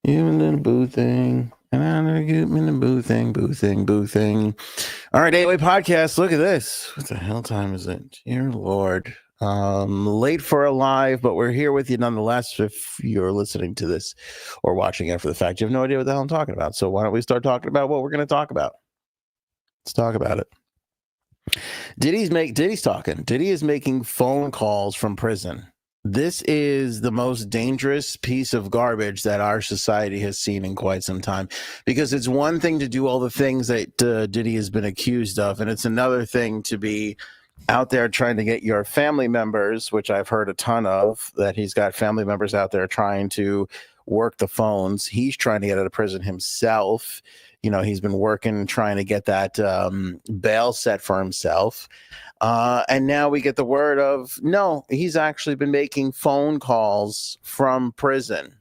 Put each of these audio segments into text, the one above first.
Even in the boo thing. And I'm gonna get in the boo thing, boo thing, boo thing. All right, AOA podcast. Look at this. What the hell time is it? Dear Lord. Late for a live, but we're here with you nonetheless. If you're listening to this or watching after the fact, you have no idea what the hell I'm talking about. So why don't we start talking about what we're going to talk about? Let's talk about it. Diddy's talking. Diddy is making phone calls from prison. This is the most dangerous piece of garbage that our society has seen in quite some time, because it's one thing to do all the things that Diddy has been accused of, and it's another thing to be out there trying to get your family members, which I've heard a ton of, that he's got family members out there trying to work the phones. He's trying to get out of prison himself. You know, he's been working, trying to get that bail set for himself. And now we get the word of, no, he's actually been making phone calls from prison,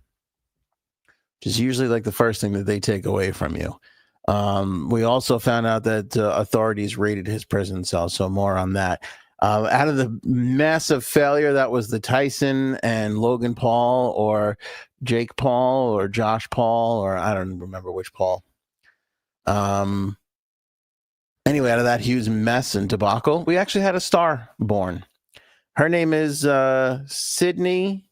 which is usually like the first thing that they take away from you. We also found out that authorities raided his prison cell, so more on that. Out of the massive failure that was the Tyson and Logan Paul, or Jake Paul, or Josh Paul, or I don't remember which Paul. Anyway, out of that huge mess and debacle, we actually had a star born. Her name is Sydney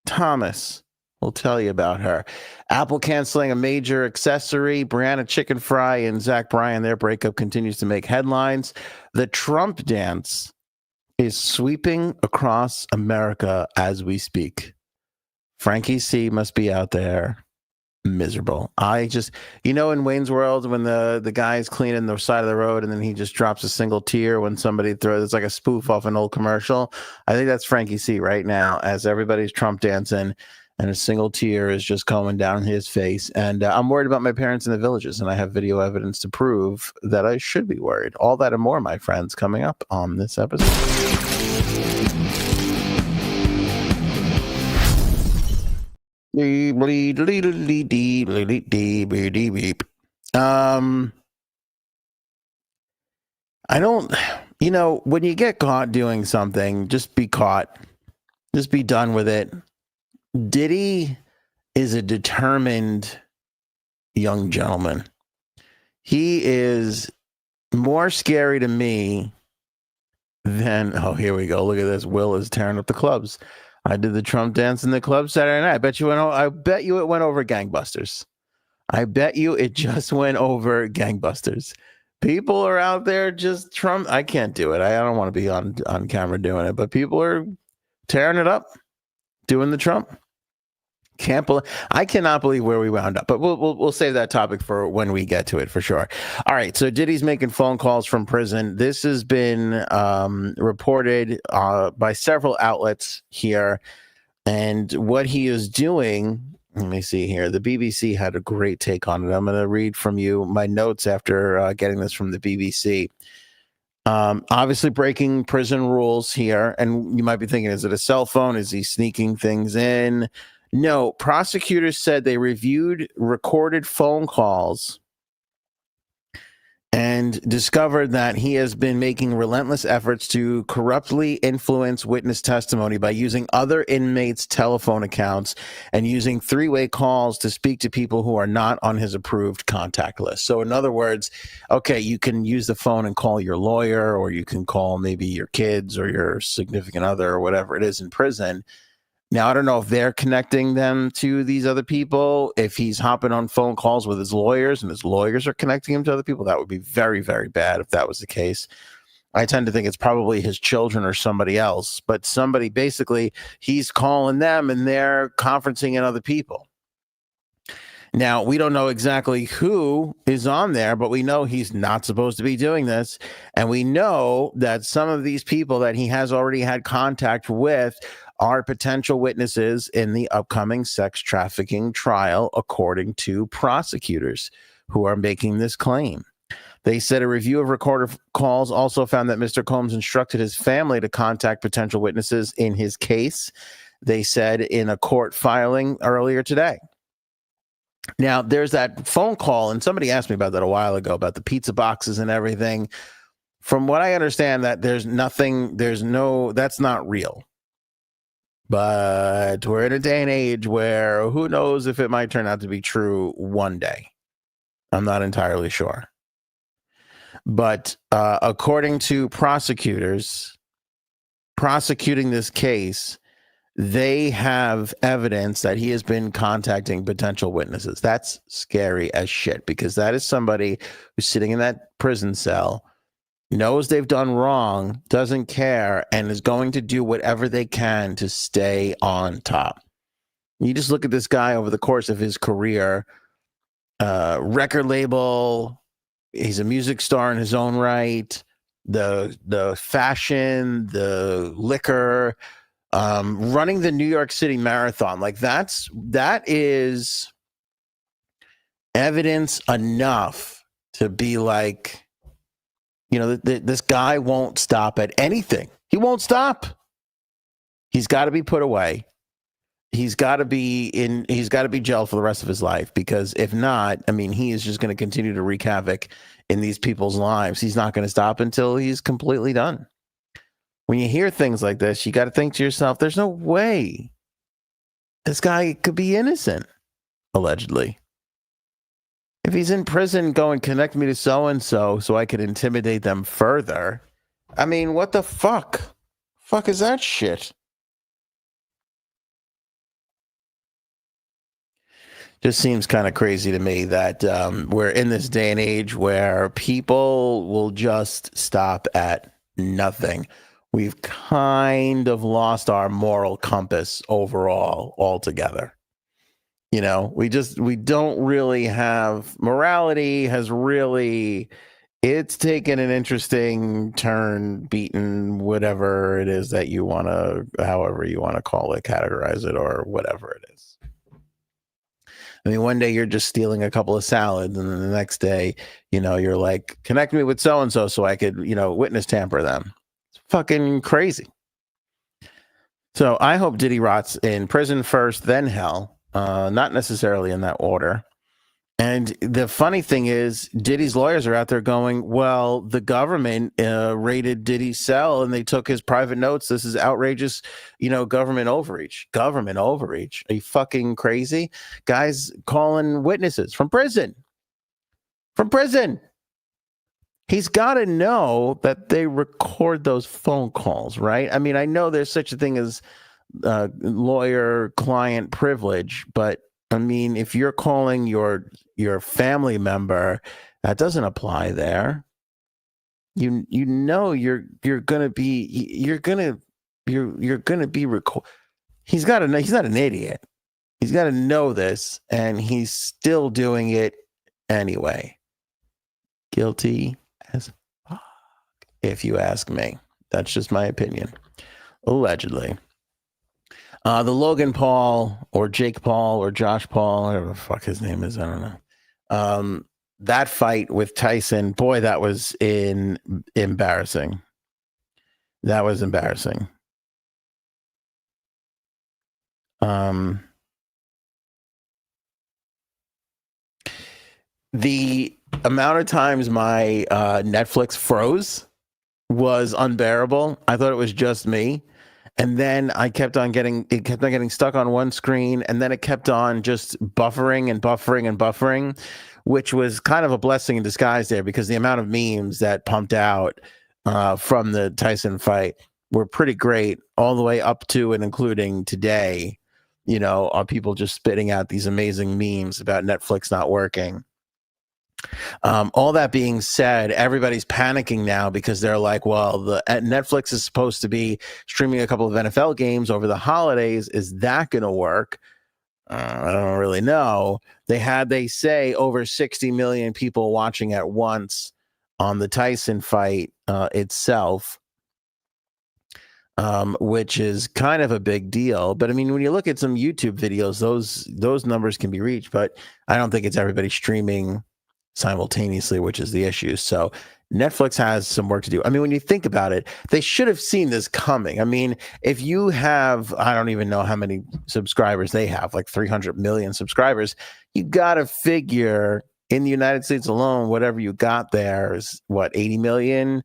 Thomas. We'll tell you about her. Apple canceling a major accessory. Brianna Chicken Fry and Zach Bryan, their breakup continues to make headlines. The Trump dance is sweeping across America as we speak. Frankie C must be out there miserable. I just, in Wayne's World, when the guy's cleaning the side of the road and then he just drops a single tear when somebody throws, it's like a spoof off an old commercial. I think that's Frankie C right now, as everybody's Trump dancing and a single tear is just coming down his face. And I'm worried about my parents in the villages, and I have video evidence to prove that I should be worried. All that and more, my friends, coming up on this episode. I don't, when you get caught doing something, just be caught. Just be done with it. Diddy is a determined young gentleman. He is more scary to me than, oh, here we go. Look at this. Will is tearing up the clubs. I did the Trump dance in the club Saturday night. I bet you it went over gangbusters. I bet you it just went over gangbusters. People are out there just Trump. I can't do it. I don't want to be on camera doing it, but people are tearing it up, doing the Trump. I cannot believe where we wound up, but we'll save that topic for when we get to it for sure. All right, so Diddy's making phone calls from prison. This has been reported by several outlets here, and what he is doing. Let me see here. The BBC had a great take on it. I'm going to read from you my notes after getting this from the BBC. Obviously breaking prison rules here, and you might be thinking, is it a cell phone? Is he sneaking things in? No, prosecutors said they reviewed recorded phone calls and discovered that he has been making relentless efforts to corruptly influence witness testimony by using other inmates' telephone accounts and using three-way calls to speak to people who are not on his approved contact list. So in other words, okay, you can use the phone and call your lawyer, or you can call maybe your kids or your significant other or whatever it is in prison. Now, I don't know if they're connecting them to these other people, if he's hopping on phone calls with his lawyers and his lawyers are connecting him to other people. That would be very, very bad if that was the case. I tend to think it's probably his children or somebody else, but somebody, basically, he's calling them and they're conferencing in other people. Now, we don't know exactly who is on there, but we know he's not supposed to be doing this. And we know that some of these people that he has already had contact with are potential witnesses in the upcoming sex trafficking trial, according to prosecutors who are making this claim. They said a review of recorded calls also found that Mr. Combs instructed his family to contact potential witnesses in his case, they said in a court filing earlier today. Now, there's that phone call, and somebody asked me about that a while ago, about the pizza boxes and everything. From what I understand, that that's not real. But we're in a day and age where who knows if it might turn out to be true one day. I'm not entirely sure. But according to prosecutors prosecuting this case, they have evidence that he has been contacting potential witnesses. That's scary as shit, because that is somebody who's sitting in that prison cell, knows they've done wrong, doesn't care, and is going to do whatever they can to stay on top. You just look at this guy over the course of his career, record label, he's a music star in his own right, the fashion, the liquor, running the New York City Marathon. Like that is evidence enough to be like, this guy won't stop at anything. He won't stop. He's got to be put away. He's got to be jailed for the rest of his life, because if not, I mean, he is just going to continue to wreak havoc in these people's lives. He's not going to stop until he's completely done. When you hear things like this, you got to think to yourself, there's no way this guy could be innocent, allegedly. If he's in prison, go and connect me to so-and-so so I could intimidate them further. I mean, what the fuck? Fuck is that shit? Just seems kind of crazy to me that we're in this day and age where people will just stop at nothing. We've kind of lost our moral compass overall altogether. We don't really have morality. It's taken an interesting turn, beaten, whatever it is that you want to, however you want to call it, categorize it, or whatever it is. I mean, one day you're just stealing a couple of salads, and then the next day, you're like, connect me with so-and-so so I could, witness tamper them. It's fucking crazy. So I hope Diddy rots in prison first, then hell. Not necessarily in that order. And the funny thing is, Diddy's lawyers are out there going, well, the government raided Diddy's cell and they took his private notes. This is outrageous, government overreach. Government overreach. Are you fucking crazy? Guys calling witnesses from prison. From prison. He's got to know that they record those phone calls, right? I mean, I know there's such a thing as lawyer-client privilege, but I mean, if you're calling your family member, that doesn't apply there. You're gonna be recorded. He's not an idiot. He's got to know this, and he's still doing it anyway. Guilty as fuck, if you ask me. That's just my opinion. Allegedly. The Logan Paul or Jake Paul or Josh Paul, whatever the fuck his name is, I don't know. That fight with Tyson, boy, that was embarrassing. That was embarrassing. The amount of times my Netflix froze was unbearable. I thought it was just me. And then it kept on getting stuck on one screen, and then it kept on just buffering and buffering and buffering, which was kind of a blessing in disguise there, because the amount of memes that pumped out from the Tyson fight were pretty great, all the way up to and including today. People just spitting out these amazing memes about Netflix not working. All that being said, everybody's panicking now because they're like, well, Netflix is supposed to be streaming a couple of NFL games over the holidays. Is that going to work? I don't really know. They say over 60 million people watching at once on the Tyson fight itself, which is kind of a big deal. But I mean, when you look at some YouTube videos, those numbers can be reached, but I don't think it's everybody streaming simultaneously, which is the issue. So Netflix has some work to do. I mean, when you think about it, they should have seen this coming. I mean, if you have, I don't even know how many subscribers they have, like 300 million subscribers, you got to figure in the United States alone, whatever you got there is what, 80 million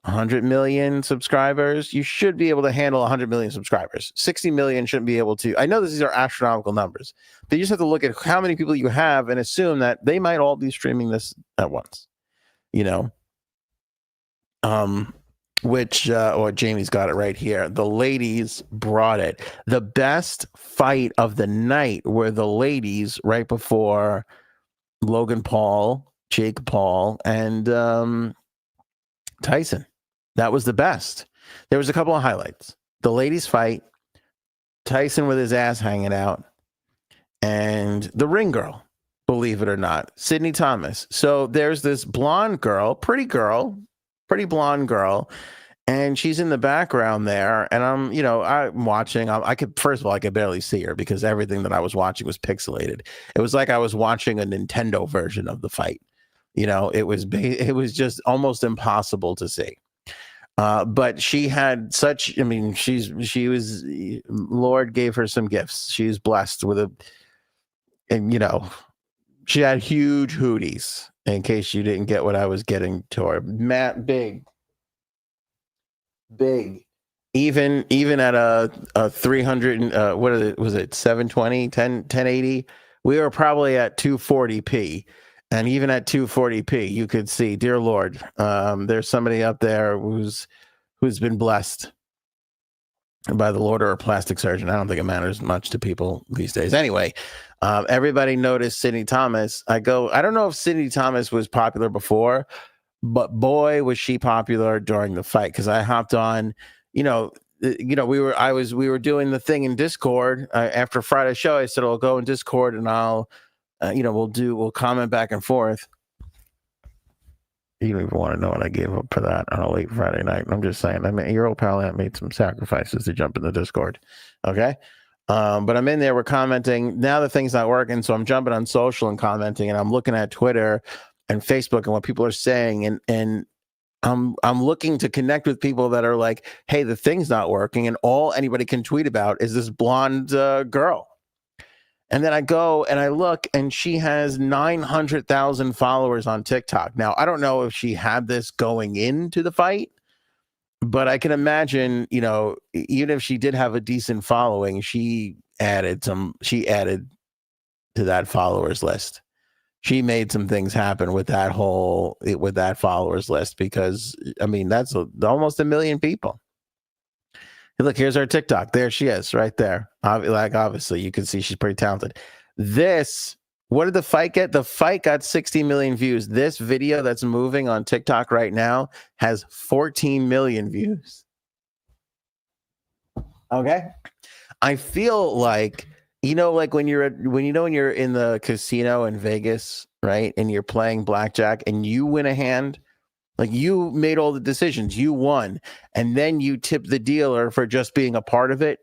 100 million subscribers. You should be able to handle 100 million subscribers. 60 million shouldn't be able to. I know these are astronomical numbers, but you just have to look at how many people you have and assume that they might all be streaming this at once. You know, or Jamie's got it right here. The ladies brought it. The best fight of the night were the ladies right before Logan Paul, Jake Paul, and Tyson. That was the best. There was a couple of highlights. The ladies fight, Tyson with his ass hanging out, and the ring girl, believe it or not, Sydney Thomas. So there's this blonde girl, pretty blonde girl, and she's in the background there. And I'm watching. I could barely see her because everything that I was watching was pixelated. It was like I was watching a Nintendo version of the fight. It was just almost impossible to see. But she had such, she was, Lord gave her some gifts. She's blessed with she had huge hooties, in case you didn't get what I was getting to her. Matt, big. Even at a 300, was it 720, 1080? We were probably at 240p. And even at 240p, you could see, dear Lord, there's somebody up there who's been blessed by the Lord or a plastic surgeon. I don't think it matters much to people these days. Anyway, everybody noticed Sydney Thomas. I don't know if Sydney Thomas was popular before, but boy, was she popular during the fight. Because I hopped on, we were doing the thing in Discord after Friday's show. I said, I'll go in Discord and I'll. We'll comment back and forth. You don't even want to know what I gave up for that on a late Friday night. I'm just saying, your old pal Aunt made some sacrifices to jump in the Discord. Okay. But I'm in there, we're commenting. Now the thing's not working. So I'm jumping on social and commenting, and I'm looking at Twitter and Facebook and what people are saying. And I'm looking to connect with people that are like, hey, the thing's not working. And all anybody can tweet about is this blonde girl. And then I go and I look, and she has 900,000 followers on TikTok. Now, I don't know if she had this going into the fight, but I can imagine, even if she did have a decent following, she added to that followers list. She made some things happen with that followers list, because that's almost 1 million people. Look, here's our TikTok. There she is, right there. Obviously, you can see she's pretty talented. What did the fight get? The fight got 60 million views. This video that's moving on TikTok right now has 14 million views. Okay. I feel like, when you're in the casino in Vegas, right? And you're playing blackjack and you win a hand. Like, you made all the decisions, you won, and then you tip the dealer for just being a part of it,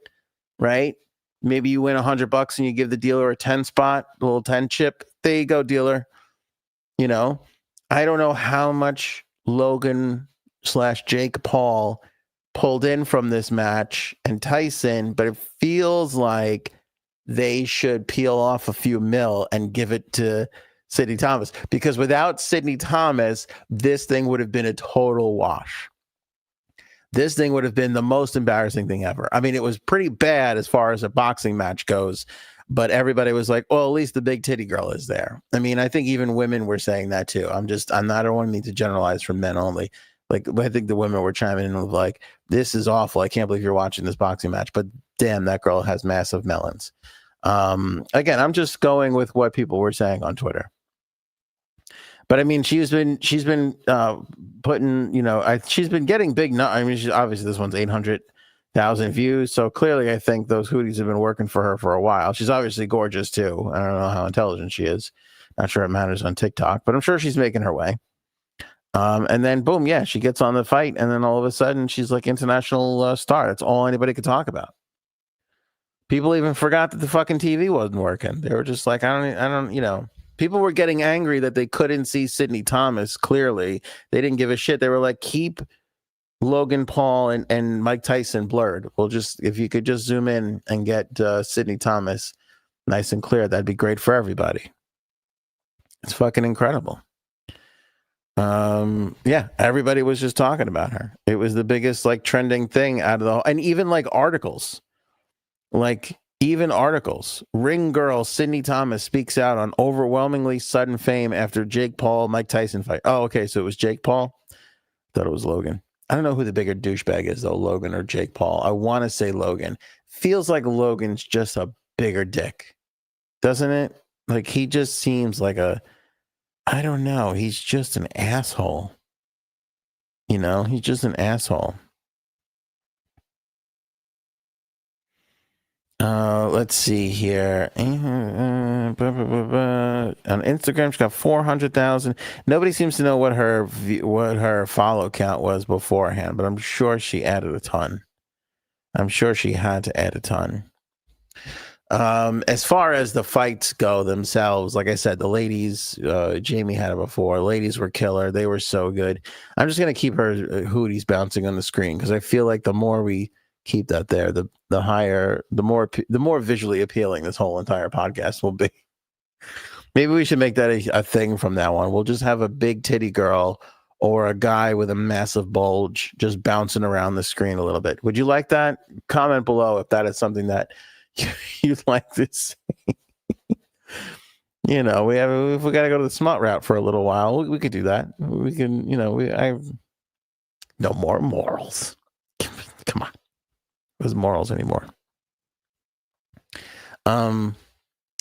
right? Maybe you win $100 and you give the dealer a 10 spot, a little 10 chip. There you go, dealer. I don't know how much Logan/Jake Paul pulled in from this match and Tyson, but it feels like they should peel off a few mil and give it to Sydney Thomas, because without Sydney Thomas, this thing would have been a total wash. This thing would have been the most embarrassing thing ever. It was pretty bad as far as a boxing match goes, but everybody was like, well, at least the big titty girl is there. I think even women were saying that too. I don't want me to generalize from men only. Like, I think the women were chiming in with like, this is awful. I can't believe you're watching this boxing match, but damn, that girl has massive melons. Again, I'm just going with what people were saying on Twitter. But she's been putting, she's been getting big. She's obviously, this one's 800,000 views. So clearly, I think those hooties have been working for her for a while. She's obviously gorgeous too. I don't know how intelligent she is. Not sure it matters on TikTok, but I'm sure she's making her way. And then boom, yeah, she gets on the fight, and then all of a sudden she's like international star. That's all anybody could talk about. People even forgot that the fucking TV wasn't working. They were just like, I don't. People were getting angry that they couldn't see Sydney Thomas clearly. They didn't give a shit. They were like, keep Logan Paul and Mike Tyson blurred. If you could just zoom in and get Sydney Thomas nice and clear, that'd be great for everybody. It's fucking incredible. Yeah, everybody was just talking about her. It was the biggest like trending thing out of the whole, and even like articles. Like even articles. Ring girl Sydney Thomas speaks out on overwhelmingly sudden fame after Jake Paul Mike Tyson fight. Oh, okay, so it was Jake Paul. Thought it was Logan. I don't know who the bigger douchebag is though, Logan or Jake Paul. I want to say Logan. Feels like Logan's just a bigger dick, doesn't it? Like he just seems like a. I don't know. He's just an asshole. You know, he's just an asshole. Let's see here. On Instagram, she's got 400,000. Nobody seems to know what her follow count was beforehand, but I'm sure she added a ton. I'm sure she had to add a ton. As far as the fights go themselves, like I said, the ladies, Jamie had it before. Ladies were killer. They were so good. I'm just gonna keep her hooties bouncing on the screen because I feel like the more we keep that there, the higher, the more visually appealing this whole entire podcast will be. Maybe we should make that a thing from now on. We'll just have a big titty girl or a guy with a massive bulge just bouncing around the screen a little bit. Would you like that? Comment below if that is something that you'd like to see. You know, if we got to go to the smart route for a little while, we could do that. We can, you know, I have no more morals. Come on. There's morals anymore.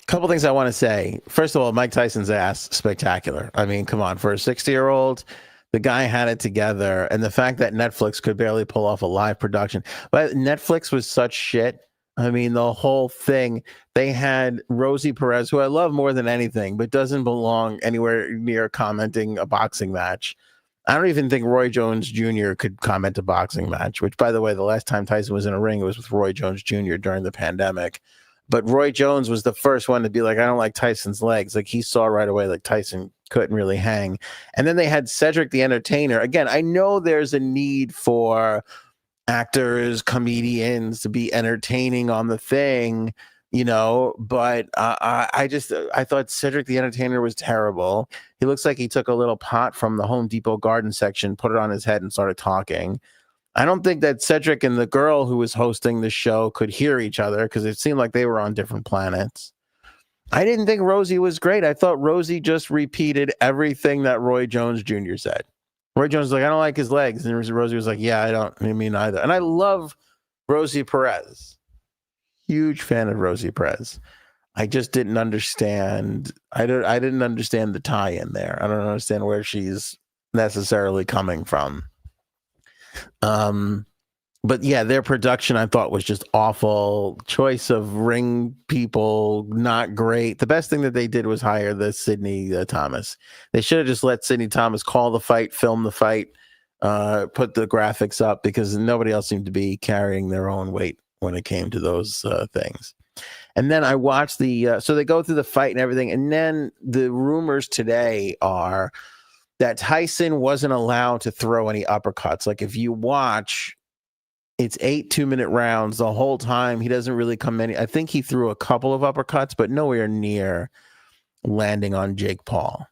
Couple things I want to say. First of all, Mike Tyson's ass, spectacular. I mean, come on, for a 60-year-old, the guy had it together, and the fact that Netflix could barely pull off a live production, but Netflix was such shit. I mean, the whole thing, they had Rosie Perez, who I love more than anything, but doesn't belong anywhere near commenting a boxing match. I don't even think Roy Jones Jr. could comment a boxing match, which, by the way, the last time Tyson was in a ring, it was with Roy Jones Jr. during the pandemic. But Roy Jones was the first one to be like, I don't like Tyson's legs. Like he saw right away, like Tyson couldn't really hang. And then they had Cedric the Entertainer. Again, I know there's a need for actors, comedians to be entertaining on the thing, you know, but I thought Cedric the Entertainer was terrible. He looks like he took a little pot from the Home Depot garden section, put it on his head and started talking. I don't think that Cedric and the girl who was hosting the show could hear each other because it seemed like they were on different planets. I didn't think Rosie was great. I thought Rosie just repeated everything that Roy Jones Jr. said. Roy Jones was like, I don't like his legs. And Rosie was like, yeah, I mean, either. And I love Rosie Perez. Huge fan of Rosie Perez. I just didn't understand. I didn't understand the tie in there. I don't understand where she's necessarily coming from. But yeah, their production I thought was just awful. Choice of ring people, not great. The best thing that they did was hire the Sydney Thomas. They should have just let Sydney Thomas call the fight, film the fight, put the graphics up because nobody else seemed to be carrying their own weight when it came to those things. And then I watched so they go through the fight and everything. And then the rumors today are that Tyson wasn't allowed to throw any uppercuts. Like if you watch, it's 8 2-minute rounds the whole time. He doesn't really come any. I think he threw a couple of uppercuts, but nowhere near landing on Jake Paul.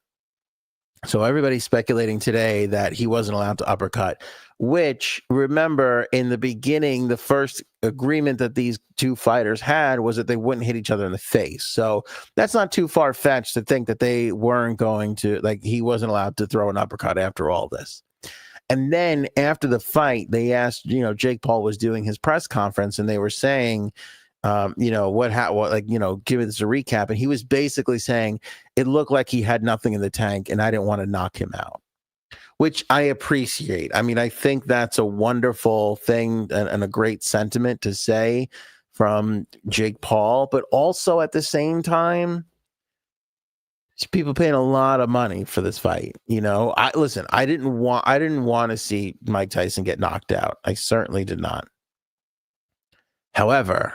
So everybody's speculating today that he wasn't allowed to uppercut, which, remember, in the beginning, the first agreement that these two fighters had was that they wouldn't hit each other in the face. So that's not too far-fetched to think that they weren't going to, like, he wasn't allowed to throw an uppercut after all this. And then after the fight, they asked, Jake Paul was doing his press conference and they were saying, give us a recap. And he was basically saying it looked like he had nothing in the tank and I didn't want to knock him out, which I appreciate. I mean, I think that's a wonderful thing and a great sentiment to say from Jake Paul, but also at the same time, people paying a lot of money for this fight. I didn't want to see Mike Tyson get knocked out. I certainly did not. However,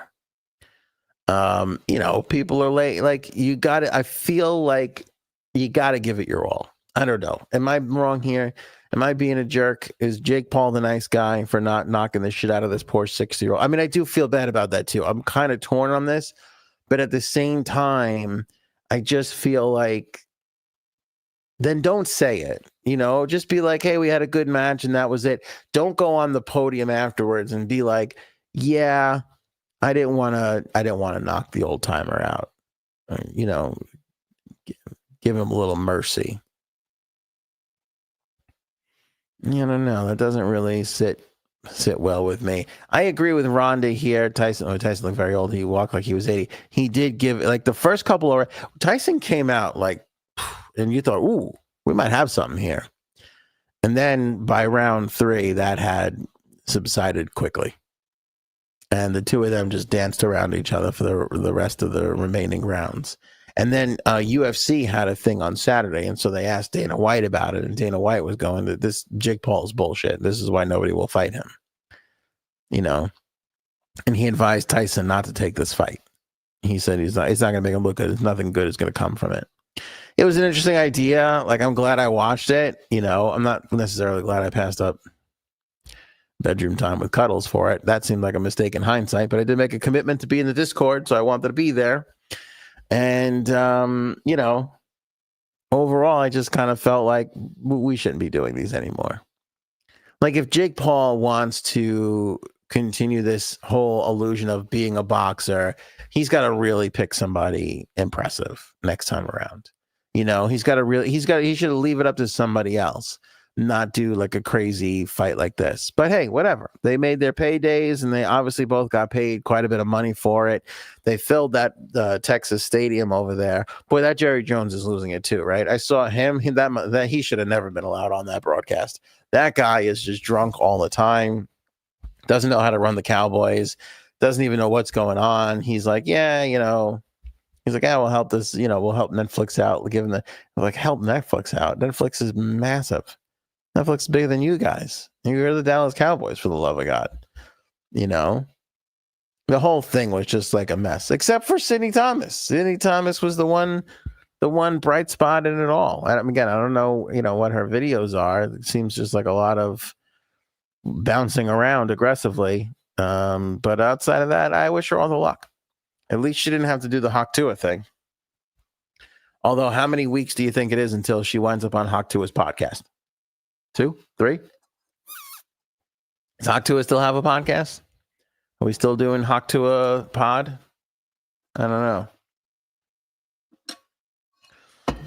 people are late. Like I feel like you got to give it your all. I don't know. Am I wrong here? Am I being a jerk? Is Jake Paul the nice guy for not knocking the shit out of this poor 60-year-old? I mean, I do feel bad about that too. I'm kind of torn on this, but at the same time, I just feel like then don't say it. Just be like, hey, we had a good match and that was it. Don't go on the podium afterwards and be like, yeah, I didn't want to knock the old timer out. Give him a little mercy. I don't know. That doesn't really sit well with me. I agree with Rhonda here. Tyson looked very old. He walked like he was 80. He did give, like, the first couple of Tyson came out like, and you thought, ooh, we might have something here. And then by round 3, that had subsided quickly. And the two of them just danced around each other for the rest of the remaining rounds. And then UFC had a thing on Saturday, and so they asked Dana White about it, and Dana White was going, this Jake Paul is bullshit. This is why nobody will fight him. And he advised Tyson not to take this fight. He said it's not going to make him look good. Nothing good is going to come from it. It was an interesting idea. Like, I'm glad I watched it. I'm not necessarily glad I passed up bedroom time with Cuddles for it. That seemed like a mistake in hindsight, but I did make a commitment to be in the Discord, so I wanted to be there. And, overall, I just kind of felt like we shouldn't be doing these anymore. Like, if Jake Paul wants to continue this whole illusion of being a boxer, he's got to really pick somebody impressive next time around. He should leave it up to somebody else, not do like a crazy fight like this. But hey, whatever. They made their paydays, and they obviously both got paid quite a bit of money for it. They filled that Texas stadium over there. Boy, that Jerry Jones is losing it too, right? I saw him. That he should have never been allowed on that broadcast. That guy is just drunk all the time. Doesn't know how to run the Cowboys. Doesn't even know what's going on. He's like, yeah, He's like, we'll help this. We'll help Netflix out. Help Netflix out. Netflix is massive. Netflix is bigger than you guys. You're the Dallas Cowboys, for the love of God. The whole thing was just like a mess, except for Sidney Thomas. Sidney Thomas was the one bright spot in it all. Again, I don't know, what her videos are. It seems just like a lot of bouncing around aggressively. But outside of that, I wish her all the luck. At least she didn't have to do the Hawk Tua thing. Although, how many weeks do you think it is until she winds up on Hawk Tua's podcast? 2, 3? Does Hawk Tua still have a podcast? Are we still doing Hawk Tua pod? I don't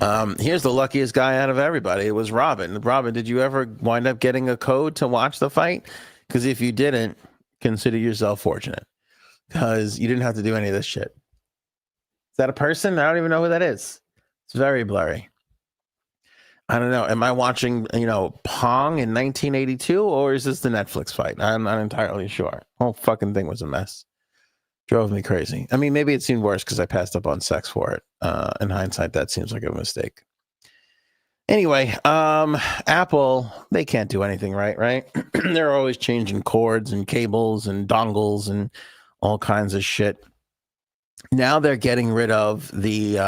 know. Here's the luckiest guy out of everybody. It was Robin. Robin, did you ever wind up getting a code to watch the fight? Because if you didn't, consider yourself fortunate. Because you didn't have to do any of this shit. Is that a person? I don't even know who that is. It's very blurry. I don't know. Am I watching, Pong in 1982, or is this the Netflix fight? I'm not entirely sure. The whole fucking thing was a mess. Drove me crazy. Maybe it seemed worse because I passed up on sex for it. In hindsight, that seems like a mistake. Anyway, Apple, they can't do anything right? They're always changing cords and cables and dongles and all kinds of shit. Now they're getting rid of the,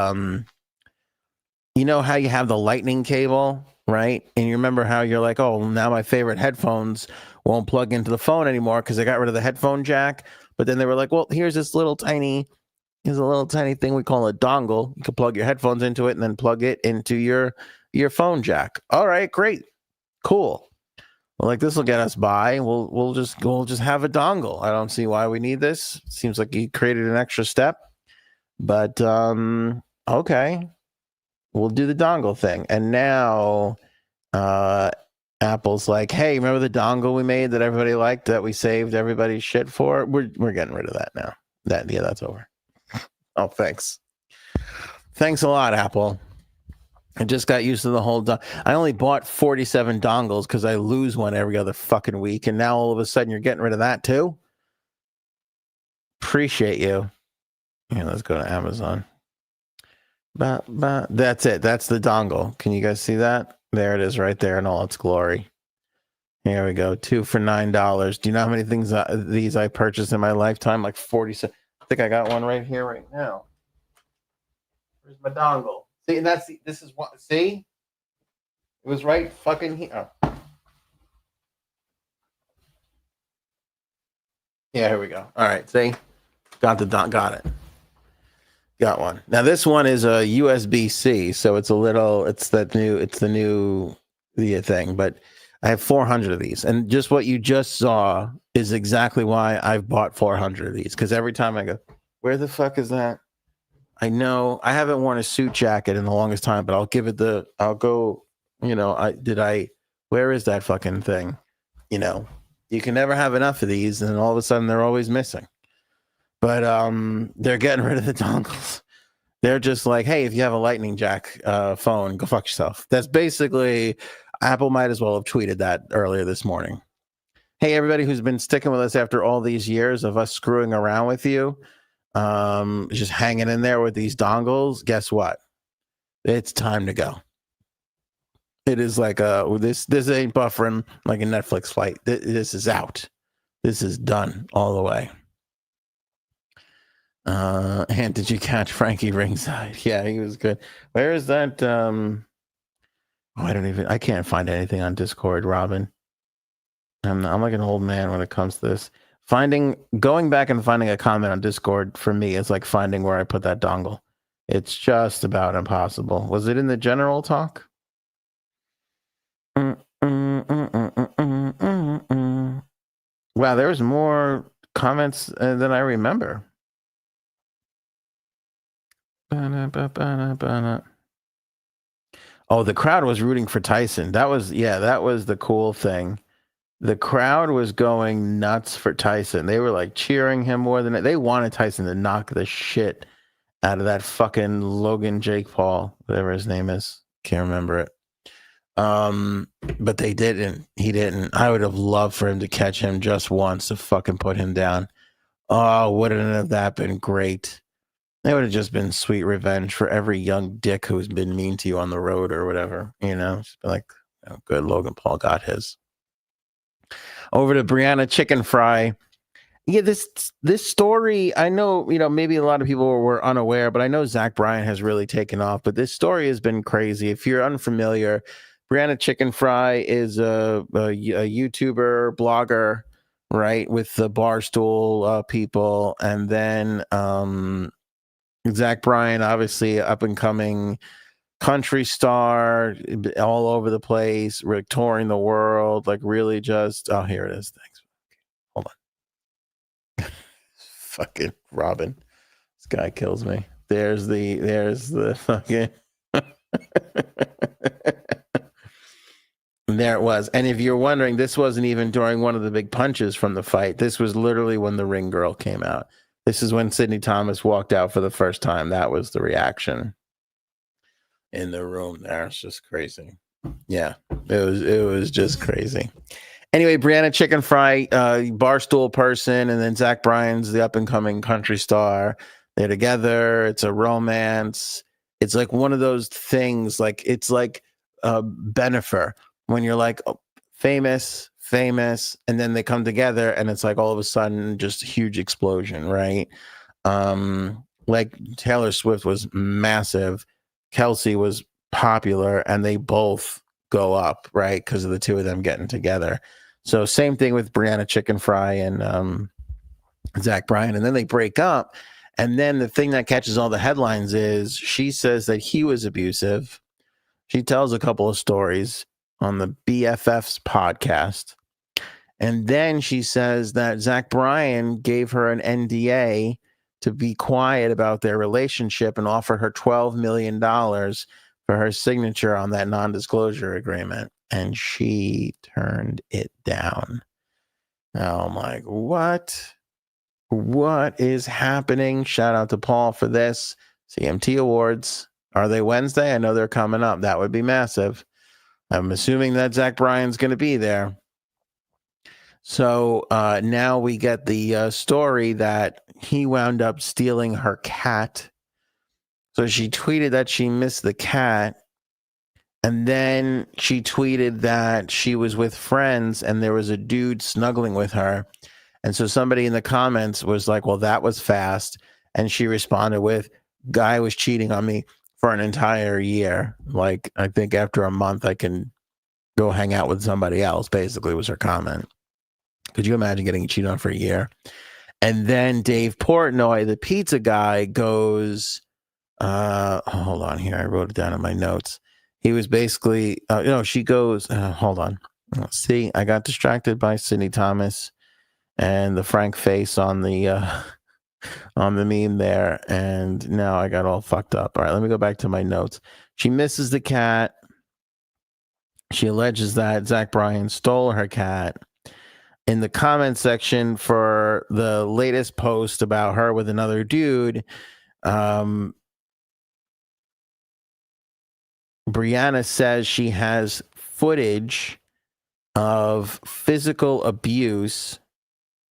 how you have the lightning cable, right? And you remember how you're like, oh, now my favorite headphones won't plug into the phone anymore because they got rid of the headphone jack. But then they were like, well, here's a little tiny thing we call a dongle. You can plug your headphones into it and then plug it into your phone jack. All right, great. Cool. Well, like, this will get us by. We'll just have a dongle. I don't see why we need this. Seems like you created an extra step, but okay, we'll do the dongle thing. And now Apple's like, hey, remember the dongle we made that everybody liked, that we saved everybody's shit for? We're getting rid of that now. That's over. Oh, thanks a lot, Apple. I just got used to the whole. I only bought 47 dongles because I lose one every other fucking week, and now all of a sudden you're getting rid of that too. Appreciate you. Yeah, let's go to Amazon. That's it. That's the dongle. Can you guys see that? There it is, right there in all its glory. Here we go. 2 for $9. Do you know how many things these I purchased in my lifetime? Like 47. I think I got one right here, right now. Where's my dongle? See, and this is what, see? It was right fucking here. Oh. Yeah, here we go. All right, see? Got it. Got one. Now this one is a USB-C, so it's the new the thing, but I have 400 of these. And just what you just saw is exactly why I've bought 400 of these. Because every time I go, where the fuck is that? I know I haven't worn a suit jacket in the longest time, but I'll go, where is that fucking thing? You can never have enough of these. And all of a sudden they're always missing. But they're getting rid of the dongles. They're just like, hey, if you have a lightning jack phone, go fuck yourself. That's basically, Apple might as well have tweeted that earlier this morning. Hey, everybody who's been sticking with us after all these years of us screwing around with you, just hanging in there with these dongles, guess what? It's time to go. It is like this ain't buffering like a Netflix flight. This is out. This is done all the way. And did you catch Frankie ringside? Yeah, he was good. Where is that? I can't find anything on Discord, Robin. I'm like an old man when it comes to this. Going back and finding a comment on Discord for me is like finding where I put that dongle. It's just about impossible. Was it in the general talk? Wow, there's more comments than I remember. Oh, the crowd was rooting for Tyson. That was the cool thing. The crowd was going nuts for Tyson. They were like cheering him more than they wanted Tyson to knock the shit out of that fucking Logan Jake Paul, whatever his name is. Can't remember it. But they didn't. He didn't. I would have loved for him to catch him just once to fucking put him down. Oh, wouldn't that been great? It would have just been sweet revenge for every young dick who's been mean to you on the road or whatever. Just be like, good, Logan Paul got his. Over to Brianna Chicken Fry. Yeah, this story, I know, maybe a lot of people were unaware, but I know Zach Bryan has really taken off. But this story has been crazy. If you're unfamiliar, Brianna Chicken Fry is a YouTuber, blogger, right, with the Barstool people. And then Zach Bryan, obviously up and coming country star, all over the place, touring the world, like really just, oh, here it is. Thanks. Hold on. Fucking Robin. This guy kills me. There's the fucking. There it was. And if you're wondering, this wasn't even during one of the big punches from the fight. This was literally when the ring girl came out. This is when Sidney Thomas walked out for the first time. That was the reaction in the room there. It's just crazy. Yeah, it was just crazy. Anyway, Brianna Chicken Fry, Barstool person, and then Zach Bryan's the up-and-coming country star. They're together. It's a romance. It's like one of those things, like it's like Bennifer, when you're like famous, and then they come together, and it's like all of a sudden just a huge explosion, right? Like Taylor Swift was massive. Kelsey was popular, and they both go up, right? Because of the two of them getting together. So same thing with Brianna Chicken Fry and Zach Bryan. And then they break up. And then the thing that catches all the headlines is she says that he was abusive. She tells a couple of stories on the BFFs podcast. And then she says that Zach Bryan gave her an NDA to be quiet about their relationship and offered her $12 million for her signature on that non-disclosure agreement. And she turned it down. Now I'm like, what? What is happening? Shout out to Paul for this. CMT Awards. Are they Wednesday? I know they're coming up. That would be massive. I'm assuming that Zach Bryan's going to be there. So now we get the story that he wound up stealing her cat. So she tweeted that she missed the cat. And then she tweeted that she was with friends and there was a dude snuggling with her. And so somebody in the comments was like, well, that was fast. And she responded with, guy was cheating on me for an entire year. Like, I think after a month, I can go hang out with somebody else, basically was her comment. Could you imagine getting cheated on for a year? And then Dave Portnoy, the pizza guy, goes, hold on here. I wrote it down in my notes. he was basically, she goes, hold on. See, I got distracted by Sydney Thomas and the Frank face on the meme there, and now I got all fucked up. All right, let me go back to my notes. She misses the cat. She alleges that Zach Bryan stole her cat. In the comment section for the latest post about her with another dude, Brianna says she has footage of physical abuse.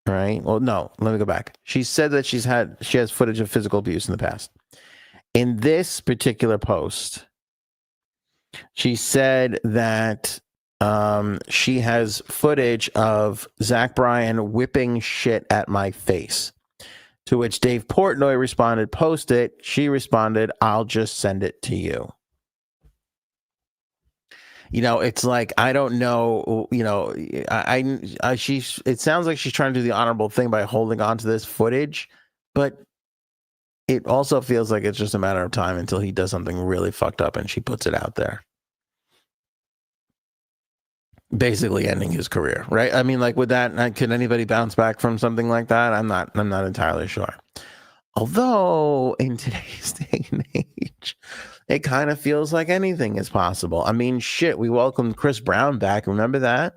Right? Well, no, let me go back. She said that she has footage of physical abuse in the past. In this particular post, she said that she has footage of Zach Bryan whipping shit at my face. To which Dave Portnoy responded, "Post it." She responded, "I'll just send it to you." It's like, I don't know, it sounds like she's trying to do the honorable thing by holding on to this footage, but it also feels like it's just a matter of time until he does something really fucked up and she puts it out there. Basically ending his career, right? I mean, like, with that, can anybody bounce back from something like that? I'm not entirely sure. Although in today's day and age, it kind of feels like anything is possible. I mean, shit, we welcomed Chris Brown back. Remember that?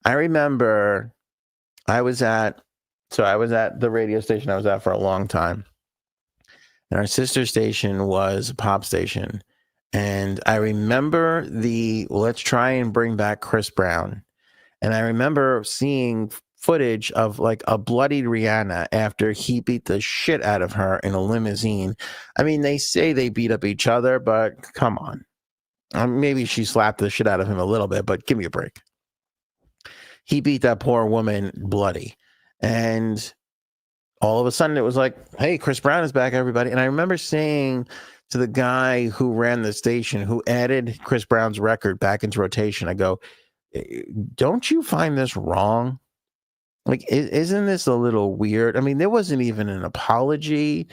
I remember I was at the radio station I was at for a long time. And our sister station was a pop station. And I remember let's try and bring back Chris Brown. And I remember seeing footage of like a bloodied Rihanna after he beat the shit out of her in a limousine. I mean, they say they beat up each other, but come on. Maybe she slapped the shit out of him a little bit, but give me a break. He beat that poor woman bloody. And all of a sudden it was like, hey, Chris Brown is back, everybody. And I remember saying to the guy who ran the station, who added Chris Brown's record back into rotation, I go, don't you find this wrong? Like, isn't this a little weird? I mean, there wasn't even an apology.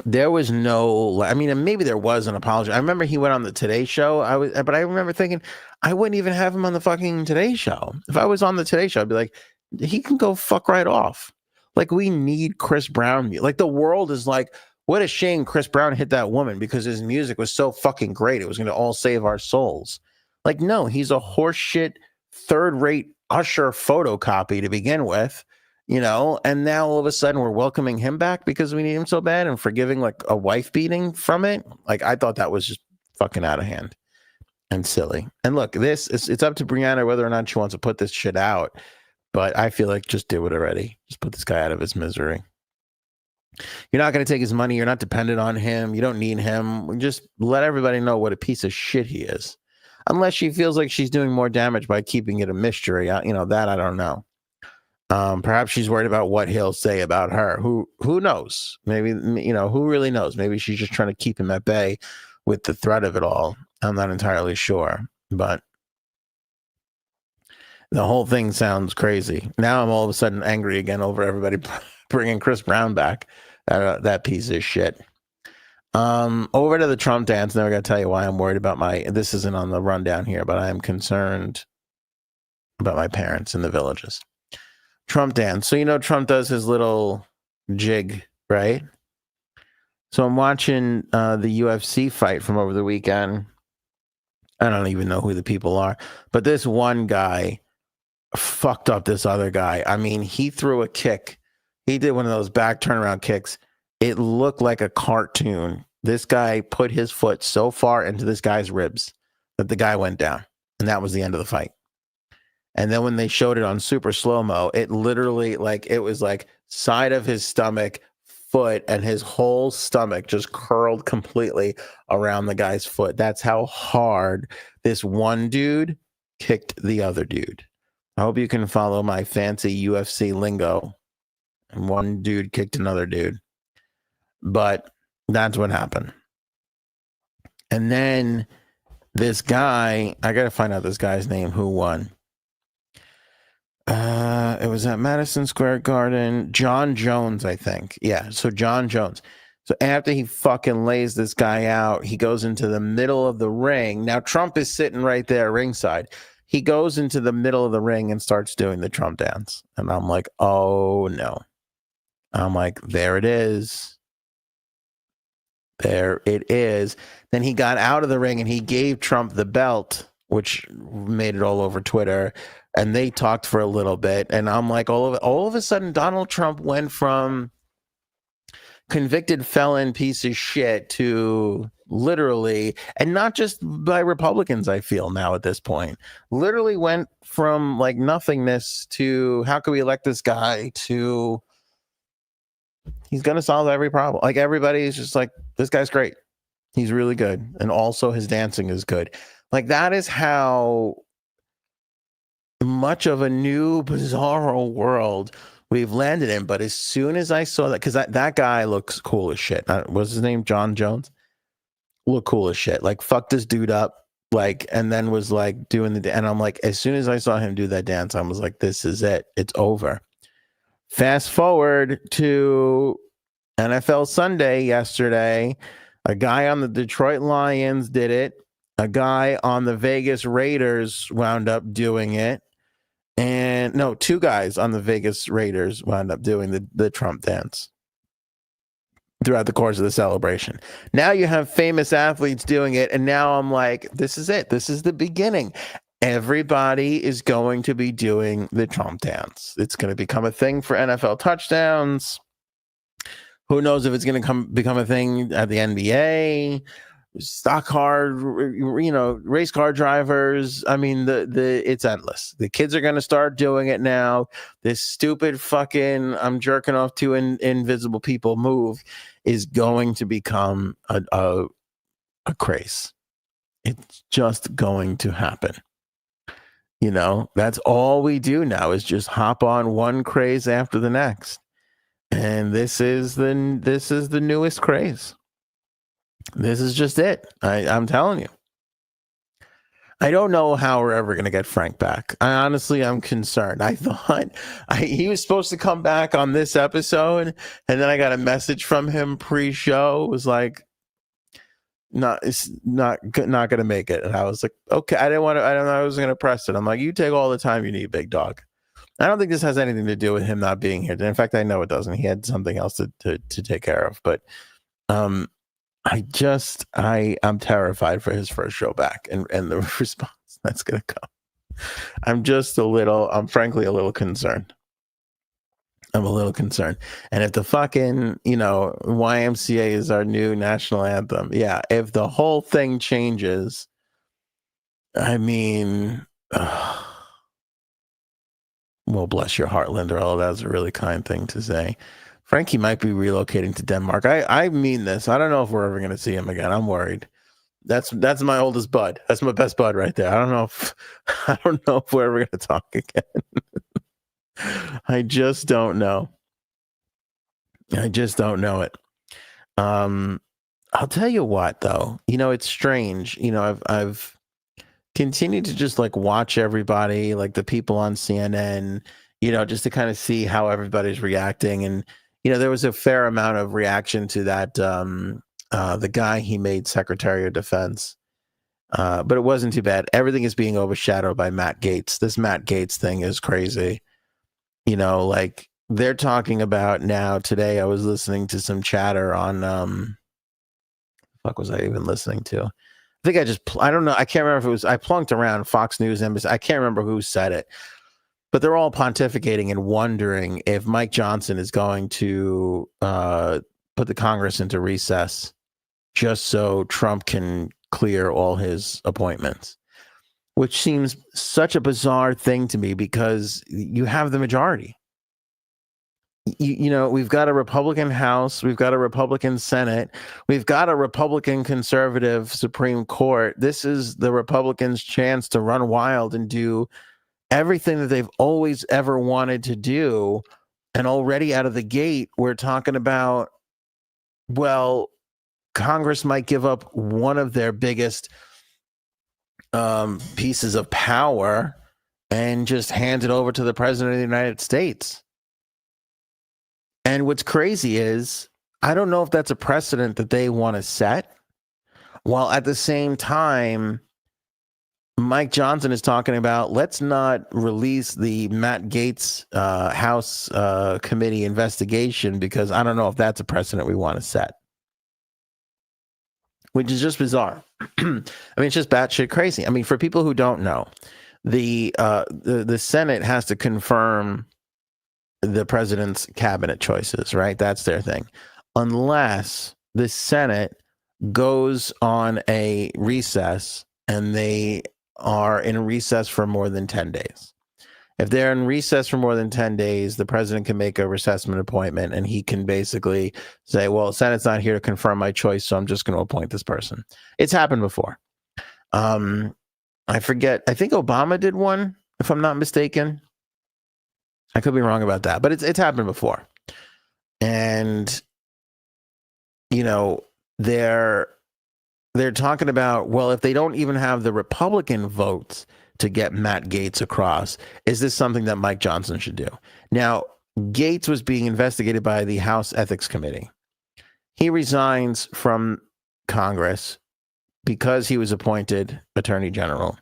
There was no, I mean, maybe there was an apology. I remember he went on the Today Show. But I remember thinking, I wouldn't even have him on the fucking Today Show. If I was on the Today Show, I'd be like, he can go fuck right off. Like, we need Chris Brown. Like, the world is like, what a shame Chris Brown hit that woman because his music was so fucking great. It was going to all save our souls. Like, no, he's a horseshit, third-rate Usher photocopy to begin with, and now all of a sudden we're welcoming him back because we need him so bad and forgiving like a wife beating from it. Like, I thought that was just fucking out of hand and silly. And look, it's up to Brianna whether or not she wants to put this shit out, but I feel like just do it already. Just put this guy out of his misery. You're not going to take his money. You're not dependent on him. You don't need him. Just let everybody know what a piece of shit he is. Unless she feels like she's doing more damage by keeping it a mystery. That I don't know. Perhaps she's worried about what he'll say about her. Who knows? Maybe, who really knows? Maybe she's just trying to keep him at bay with the threat of it all. I'm not entirely sure. But the whole thing sounds crazy. Now I'm all of a sudden angry again over everybody bringing Chris Brown back. That piece of shit. Over to the Trump dance. Now I got to tell you why I'm worried about this isn't on the rundown here, but I am concerned about my parents in the villages. Trump dance. So, Trump does his little jig, right? So I'm watching the UFC fight from over the weekend. I don't even know who the people are, but this one guy fucked up this other guy. I mean, he threw a kick. He did one of those back turnaround kicks. It looked like a cartoon. This guy put his foot so far into this guy's ribs that the guy went down. And that was the end of the fight. And then when they showed it on super slow-mo, it literally, it was like side of his stomach, foot, and his whole stomach just curled completely around the guy's foot. That's how hard this one dude kicked the other dude. I hope you can follow my fancy UFC lingo. And one dude kicked another dude. But that's what happened. And then this guy, I got to find out this guy's name, who won. It was at Madison Square Garden. John Jones, I think. Yeah, so John Jones. So after he fucking lays this guy out, he goes into the middle of the ring. Now Trump is sitting right there ringside. He goes into the middle of the ring and starts doing the Trump dance. And I'm like, oh no. I'm like, there it is. There it is. Then he got out of the ring and he gave Trump the belt, which made it all over Twitter. And they talked for a little bit. And I'm like, all of a sudden, Donald Trump went from convicted felon piece of shit to literally, and not just by Republicans, I feel now at this point, literally went from like nothingness to how can we elect this guy to he's going to solve every problem. Like everybody's just like, this guy's great. He's really good. And also his dancing is good. Like that is how much of a new bizarro world we've landed in. But as soon as I saw that, because that guy looks cool as shit. What's his name? John Jones? Look cool as shit. Like fucked this dude up. Like, and then was like doing and I'm like, as soon as I saw him do that dance, I was like, this is it. It's over. Fast forward to NFL Sunday yesterday. A guy on the Detroit Lions did it. A guy on the Vegas Raiders wound up doing it. And no, two guys on the Vegas Raiders wound up doing the Trump dance throughout the course of the celebration. Now you have famous athletes doing it. And now I'm like, this is it. This is the beginning. Everybody is going to be doing the Trump dance. It's going to become a thing for NFL touchdowns. Who knows if it's going to become a thing at the NBA, stock car, race car drivers. I mean, it's endless. The kids are going to start doing it now. This stupid fucking I'm jerking off to invisible people move is going to become a craze. It's just going to happen. That's all we do now is just hop on one craze after the next. And this is the newest craze. This is just it. I'm telling you. I don't know how we're ever going to get Frank back. I'm concerned. I thought he was supposed to come back on this episode, and then I got a message from him pre-show. It was like, it's not going to make it. And I was like, okay, I don't know. I was going to press it. I'm like, you take all the time you need, big dog. I don't think this has anything to do with him not being here. In fact, I know it doesn't. He had something else to take care of. But I'm terrified for his first show back and the response that's going to come. I'm frankly a little concerned. I'm a little concerned. And if the fucking, YMCA is our new national anthem, yeah, if the whole thing changes, I mean, well, bless your heart, Linderella. That was a really kind thing to say. Frankie might be relocating to Denmark. I mean this. I don't know if we're ever going to see him again. I'm worried. That's my oldest bud. That's my best bud right there. I don't know if we're ever going to talk again. I just don't know. I just don't know it. I'll tell you what, though. It's strange. I've continued to just like watch everybody, like the people on CNN, just to kind of see how everybody's reacting. And there was a fair amount of reaction to that the guy he made Secretary of Defense. But it wasn't too bad. Everything is being overshadowed by Matt Gaetz. This Matt Gaetz thing is crazy. Like they're talking about now today. I was listening to some chatter on what the fuck was I even listening to? I think I don't know. I can't remember if it was, I plunked around Fox News, NBC. I can't remember who said it, but they're all pontificating and wondering if Mike Johnson is going to put the Congress into recess just so Trump can clear all his appointments, which seems such a bizarre thing to me because you have the majority. We've got a Republican House, we've got a Republican Senate, we've got a Republican conservative Supreme Court. This is the Republicans' chance to run wild and do everything that they've always ever wanted to do. And already out of the gate, we're talking about, well, Congress might give up one of their biggest pieces of power and just hand it over to the president of the United States. And what's crazy is I don't know if that's a precedent that they want to set, while at the same time, Mike Johnson is talking about, let's not release the Matt Gaetz House committee investigation, because I don't know if that's a precedent we want to set, which is just bizarre. I mean, it's just batshit crazy. I mean, for people who don't know, the Senate has to confirm the president's cabinet choices, right? That's their thing. Unless the Senate goes on a recess and they are in recess for more than 10 days. If they're in recess for more than 10 days, the president can make a recessment appointment, and he can basically say, well, the Senate's not here to confirm my choice, so I'm just going to appoint this person. It's happened before. I forget. I think Obama did one, if I'm not mistaken. I could be wrong about that, but it's happened before. And, you know, they're talking about, well, if they don't even have the Republican votes to get Matt Gaetz across, is this something that Mike Johnson should do? Now, Gaetz was being investigated by the House Ethics Committee. He resigns from Congress because he was appointed Attorney General.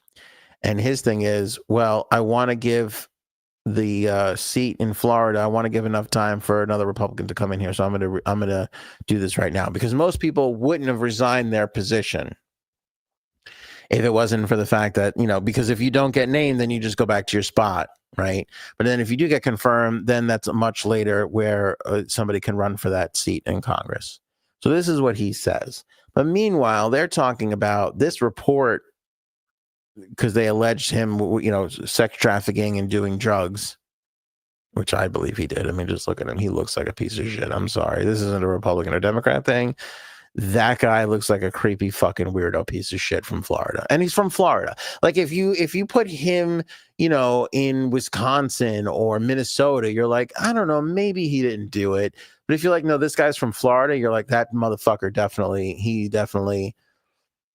And his thing is, well, I want to give the seat in Florida, I want to give enough time for another Republican to come in here. So I'm gonna do this right now, because most people wouldn't have resigned their position if it wasn't for the fact that, you know, because if you don't get named, then you just go back to your spot, right? But then if you do get confirmed, then that's much later where somebody can run for that seat in Congress. So this is what he says. But meanwhile, they're talking about this report, because they alleged him, you know, sex trafficking and doing drugs, which I believe he did. I mean, just look at him. He looks like a piece of shit. I'm sorry. This isn't a Republican or Democrat thing. That guy looks like a creepy fucking weirdo piece of shit from Florida. And he's from Florida. Like, if you put him, you know, in Wisconsin or Minnesota, you're like, I don't know, maybe he didn't do it. But if you're like, no, this guy's from Florida, you're like, that motherfucker definitely,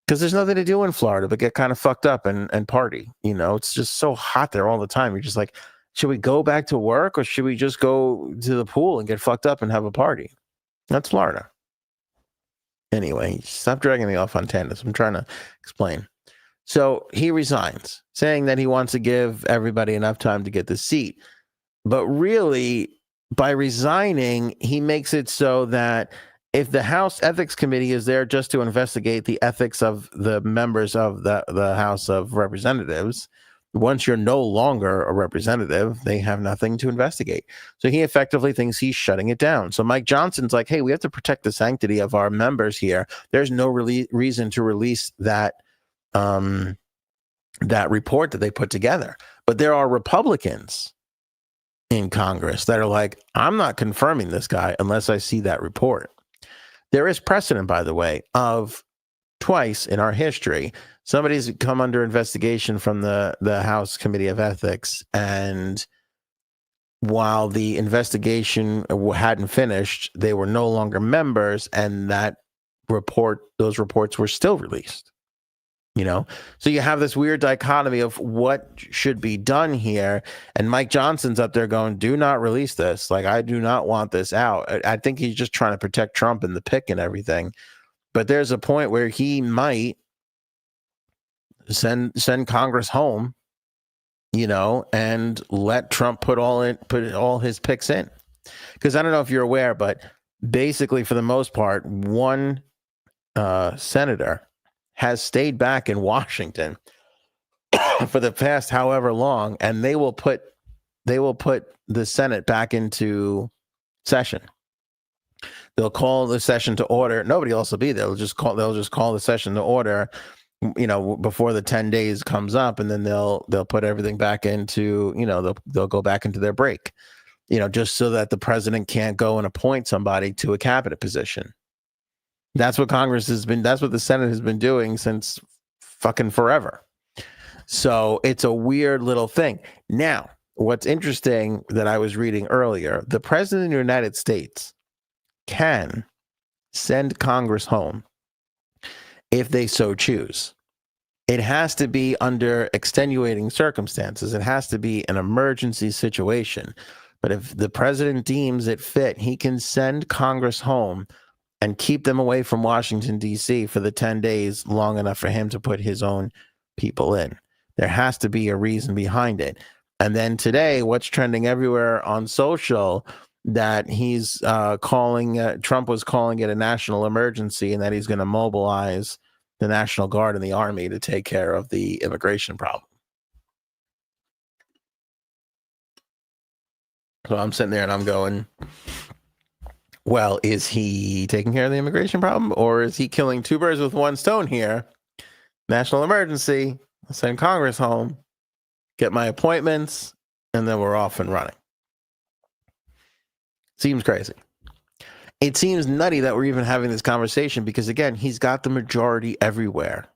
because there's nothing to do in Florida but get kind of fucked up and party. You know, it's just so hot there all the time. You're just like, should we go back to work, or should we just go to the pool and get fucked up and have a party? That's Florida. Anyway, stop dragging me off on tangents. I'm trying to explain. So he resigns, saying that he wants to give everybody enough time to get the seat. But really, by resigning, he makes it so that if the House Ethics Committee is there just to investigate the ethics of the members of the House of Representatives, once you're no longer a representative, they have nothing to investigate. So he effectively thinks he's shutting it down. So Mike Johnson's like, hey, we have to protect the sanctity of our members here. There's no reason to release that that report that they put together. But there are Republicans in Congress that are like, I'm not confirming this guy unless I see that report. There is precedent, by the way, of twice in our history, somebody's come under investigation from the House Committee of Ethics, and while the investigation hadn't finished, they were no longer members, and those reports were still released. You know, so you have this weird dichotomy of what should be done here. And Mike Johnson's up there going, do not release this. Like, I do not want this out. I think he's just trying to protect Trump and the pick and everything. But there's a point where he might send Congress home, you know, and let Trump put all his picks in. Because I don't know if you're aware, but basically, for the most part, one senator has stayed back in Washington for the past however long, and they will put the Senate back into session. They'll call the session to order. Nobody else will be there. They'll just call the session to order, you know, before the 10 days comes up, and then they'll put everything back into, you know, they'll go back into their break, you know, just so that the president can't go and appoint somebody to a cabinet position. That's what that's what the Senate has been doing since fucking forever. So it's a weird little thing. Now, what's interesting that I was reading earlier, the president of the United States can send Congress home if they so choose. It has to be under extenuating circumstances. It has to be an emergency situation. But if the president deems it fit, he can send Congress home and keep them away from Washington, D.C. for the 10 days, long enough for him to put his own people in. There has to be a reason behind it. And then today, what's trending everywhere on social, that he's Trump was calling it a national emergency, and that he's going to mobilize the National Guard and the Army to take care of the immigration problem. So I'm sitting there and I'm going, well, is he taking care of the immigration problem, or is he killing two birds with one stone here? National emergency, I'll send Congress home, get my appointments, and then we're off and running. Seems crazy. It seems nutty that we're even having this conversation because, again, he's got the majority everywhere.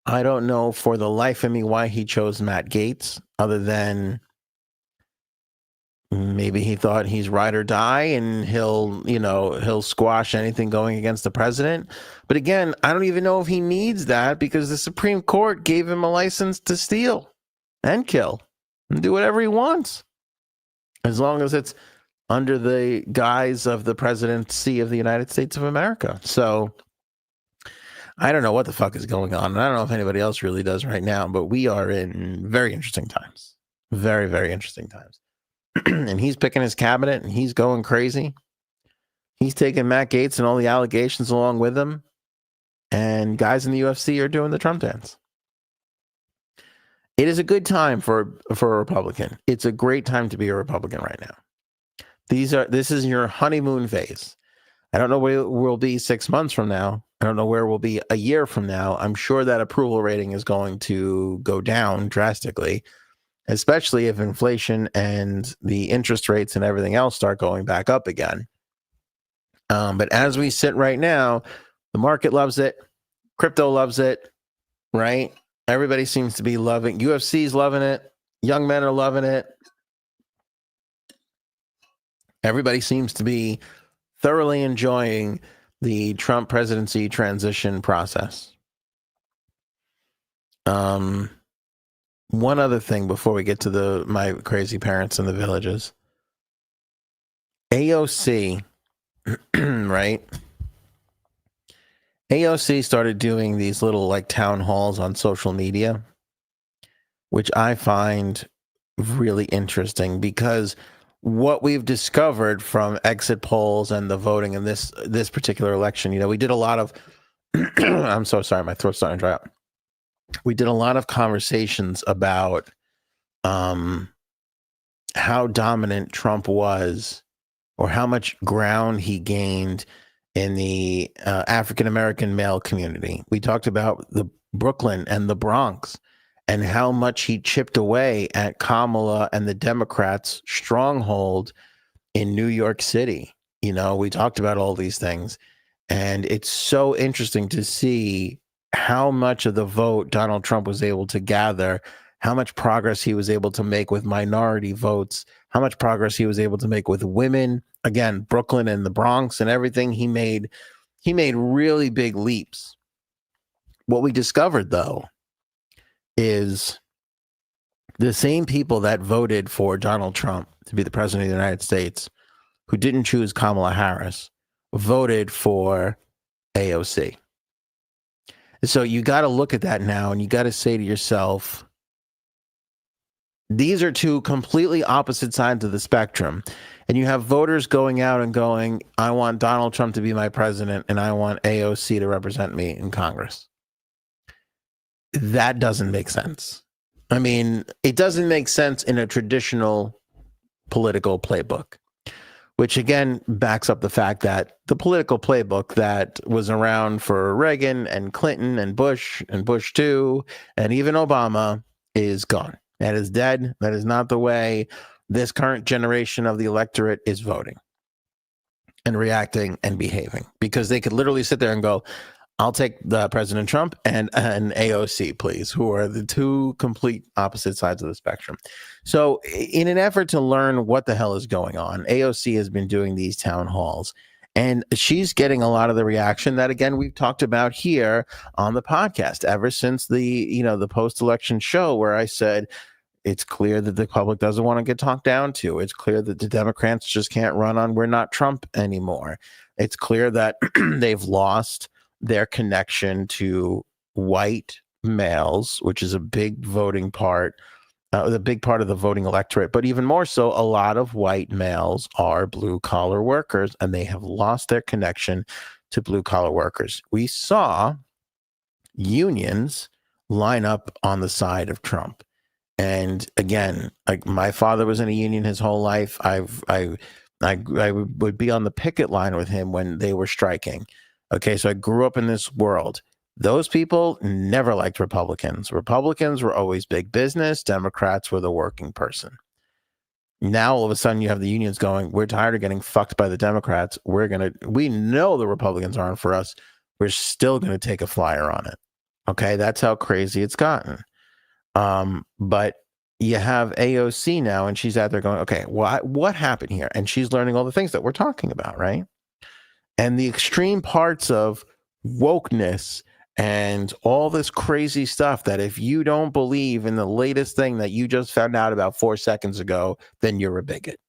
I don't know for the life of me why he chose Matt Gaetz, other than maybe he thought he's ride or die and he'll squash anything going against the president. But again, I don't even know if he needs that, because the Supreme Court gave him a license to steal and kill and do whatever he wants, as long as it's under the guise of the presidency of the United States of America. So I don't know what the fuck is going on. And I don't know if anybody else really does right now, but we are in very interesting times. Very, very interesting times. And he's picking his cabinet and he's going crazy. He's taking Matt Gaetz and all the allegations along with him. And guys in the UFC are doing the Trump dance. It is a good time for a Republican. It's a great time to be a Republican right now. This is your honeymoon phase. I don't know where we'll be 6 months from now. I don't know where we'll be a year from now. I'm sure that approval rating is going to go down drastically, especially if inflation and the interest rates and everything else start going back up again. But as we sit right now, the market loves it. Crypto loves it, right? Everybody seems to be loving. UFC's loving it. Young men are loving it. Everybody seems to be thoroughly enjoying the Trump presidency transition process. One other thing before we get to my crazy parents in the villages. AOC, right? AOC started doing these little like town halls on social media, which I find really interesting, because what we've discovered from exit polls and the voting in this particular election, we did a lot of I'm so sorry, my throat's starting to dry up. We did a lot of conversations about how dominant Trump was, or how much ground he gained in the African-American male community. We talked about the Brooklyn and the Bronx, and how much he chipped away at Kamala and the Democrats' stronghold in New York City. We talked about all these things, and it's so interesting to see how much of the vote Donald Trump was able to gather, how much progress he was able to make with minority votes, how much progress he was able to make with women. Again, Brooklyn and the Bronx and everything, he made really big leaps. What we discovered, though, is the same people that voted for Donald Trump to be the president of the United States, who didn't choose Kamala Harris, voted for AOC. So you got to look at that now, and you got to say to yourself, these are two completely opposite sides of the spectrum. And you have voters going out and going, I want Donald Trump to be my president, and I want AOC to represent me in Congress. That doesn't make sense. I mean, it doesn't make sense in a traditional political playbook, which again backs up the fact that the political playbook that was around for Reagan and Clinton and Bush 2 and even Obama is gone. That is dead. That is not the way this current generation of the electorate is voting and reacting and behaving, because they could literally sit there and go, I'll take the President Trump and AOC, please, who are the two complete opposite sides of the spectrum. So in an effort to learn what the hell is going on, AOC has been doing these town halls, and she's getting a lot of the reaction that, again, we've talked about here on the podcast ever since the post-election show, where I said, it's clear that the public doesn't want to get talked down to. It's clear that the Democrats just can't run on "we're not Trump" anymore. It's clear that they've lost their connection to white males, which is a big voting part, the big part of the voting electorate. But even more so, a lot of white males are blue collar workers, and they have lost their connection to blue collar workers. We saw unions line up on the side of Trump. And again, like, my father was in a union his whole life. I would be on the picket line with him when they were striking. Okay, so I grew up in this world. Those people never liked Republicans. Republicans were always big business. Democrats were the working person. Now all of a sudden you have the unions going, we're tired of getting fucked by the Democrats. We know the Republicans aren't for us. We're still going to take a flyer on it. Okay, that's how crazy it's gotten. But you have AOC now, and she's out there going, okay, what happened here? And she's learning all the things that we're talking about, right? And the extreme parts of wokeness and all this crazy stuff that if you don't believe in the latest thing that you just found out about 4 seconds ago, then you're a bigot,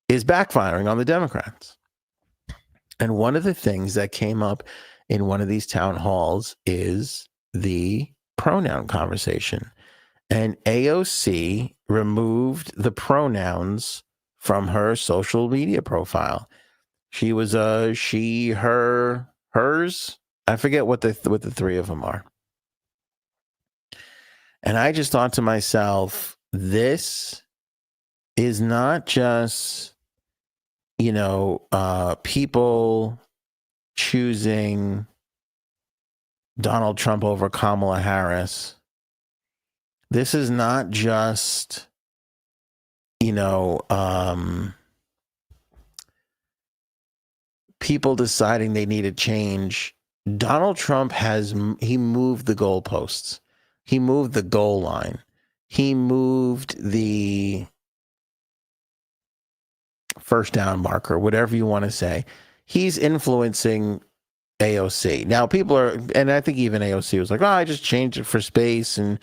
is backfiring on the Democrats. And one of the things that came up in one of these town halls is the pronoun conversation. And AOC removed the pronouns from her social media profile. She was she, her, hers. I forget what the three of them are. And I just thought to myself, this is not just, people choosing Donald Trump over Kamala Harris. This is not just, people deciding they need a change. Donald Trump he moved the goalposts. He moved the goal line. He moved the first down marker, whatever you want to say. He's influencing AOC. Now people are, and I think even AOC was like, I just changed it for space and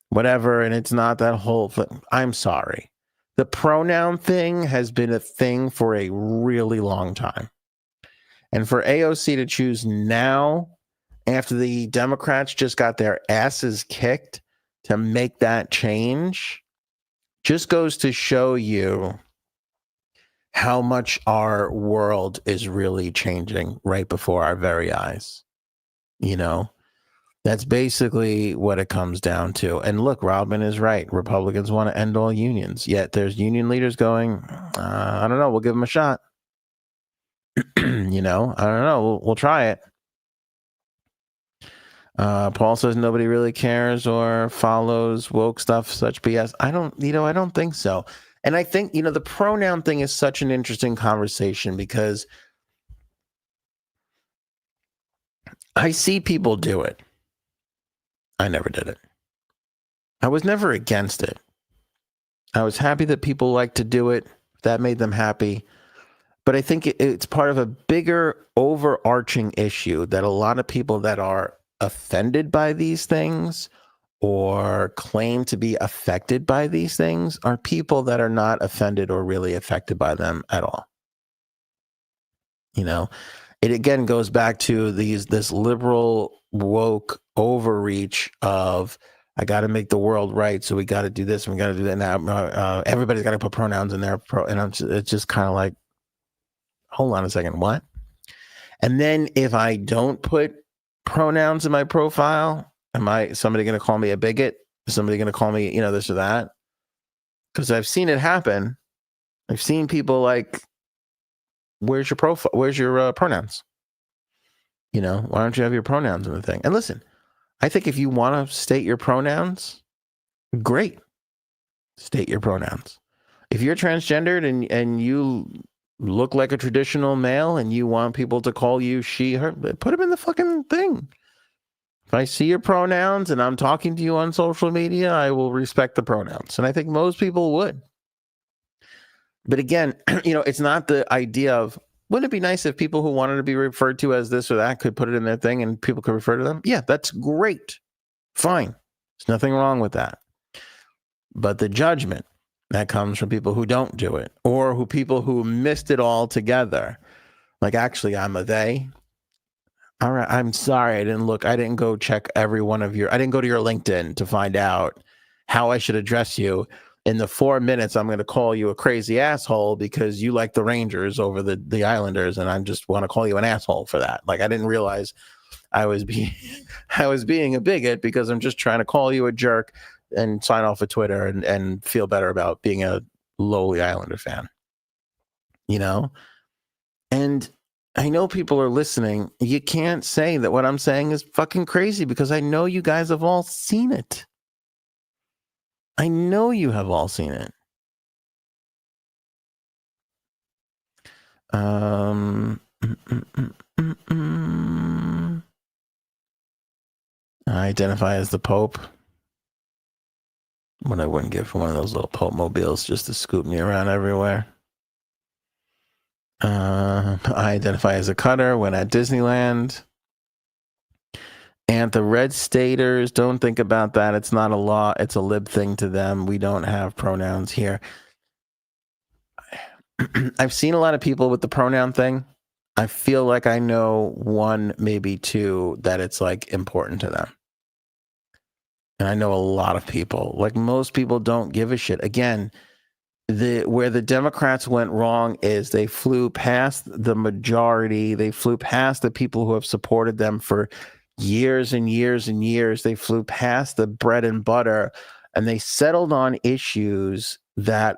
whatever, and it's not that whole thing. I'm sorry. The pronoun thing has been a thing for a really long time. And for AOC to choose now, after the Democrats just got their asses kicked, to make that change, just goes to show you how much our world is really changing right before our very eyes. That's basically what it comes down to. And look, Rodman is right. Republicans want to end all unions. Yet there's union leaders going, I don't know, we'll give them a shot. I don't know, we'll try it. Paul says nobody really cares or follows woke stuff, such BS. I don't think so. And I think, the pronoun thing is such an interesting conversation because I see people do it. I never did it. I was never against it. I was happy that people like to do it. That made them happy. But I think it's part of a bigger overarching issue that a lot of people that are offended by these things or claim to be affected by these things are people that are not offended or really affected by them at all. It again goes back to this liberal woke overreach of, I got to make the world right, so we got to do this and we got to do that now. Everybody's got to put pronouns in there, and it's just kind of like, hold on a second, what? And then if I don't put pronouns in my profile, somebody going to call me a bigot? Is somebody going to call me, this or that? Because I've seen it happen. I've seen people like, where's your profile? Where's your pronouns? Why don't you have your pronouns in the thing? And listen, I think if you want to state your pronouns, great. State your pronouns. If you're transgendered and you look like a traditional male and you want people to call you she, her, put them in the fucking thing. If I see your pronouns and I'm talking to you on social media, I will respect the pronouns. And I think most people would. But again, it's not the idea of, wouldn't it be nice if people who wanted to be referred to as this or that could put it in their thing and people could refer to them? Yeah, that's great. Fine. There's nothing wrong with that. but the judgment that comes from people who don't do it, or people who missed it all together. Like, actually, I'm a they. All right, I'm sorry, I didn't go check every one of I didn't go to your LinkedIn to find out how I should address you. In the 4 minutes, I'm going to call you a crazy asshole because you like the Rangers over the Islanders, and I just want to call you an asshole for that. Like, I didn't realize I was being a bigot because I'm just trying to call you a jerk and sign off of Twitter and feel better about being a lowly Islander fan. You know? And I know people are listening. You can't say that what I'm saying is fucking crazy because I know you guys have all seen it. I know you have all seen it. I identify as the Pope. What I wouldn't give for one of those little Pope mobiles just to scoop me around everywhere. I identify as a cutter when at Disneyland. And the red staters, don't think about that. It's not a law. It's a lib thing to them. We don't have pronouns here. I've seen a lot of people with the pronoun thing. I feel like I know one, maybe two, that it's like important to them. And I know a lot of people, like most people don't give a shit. Again, where the Democrats went wrong is they flew past the majority. They flew past the people who have supported them for years and years and years. They flew past the bread and butter, and they settled on issues that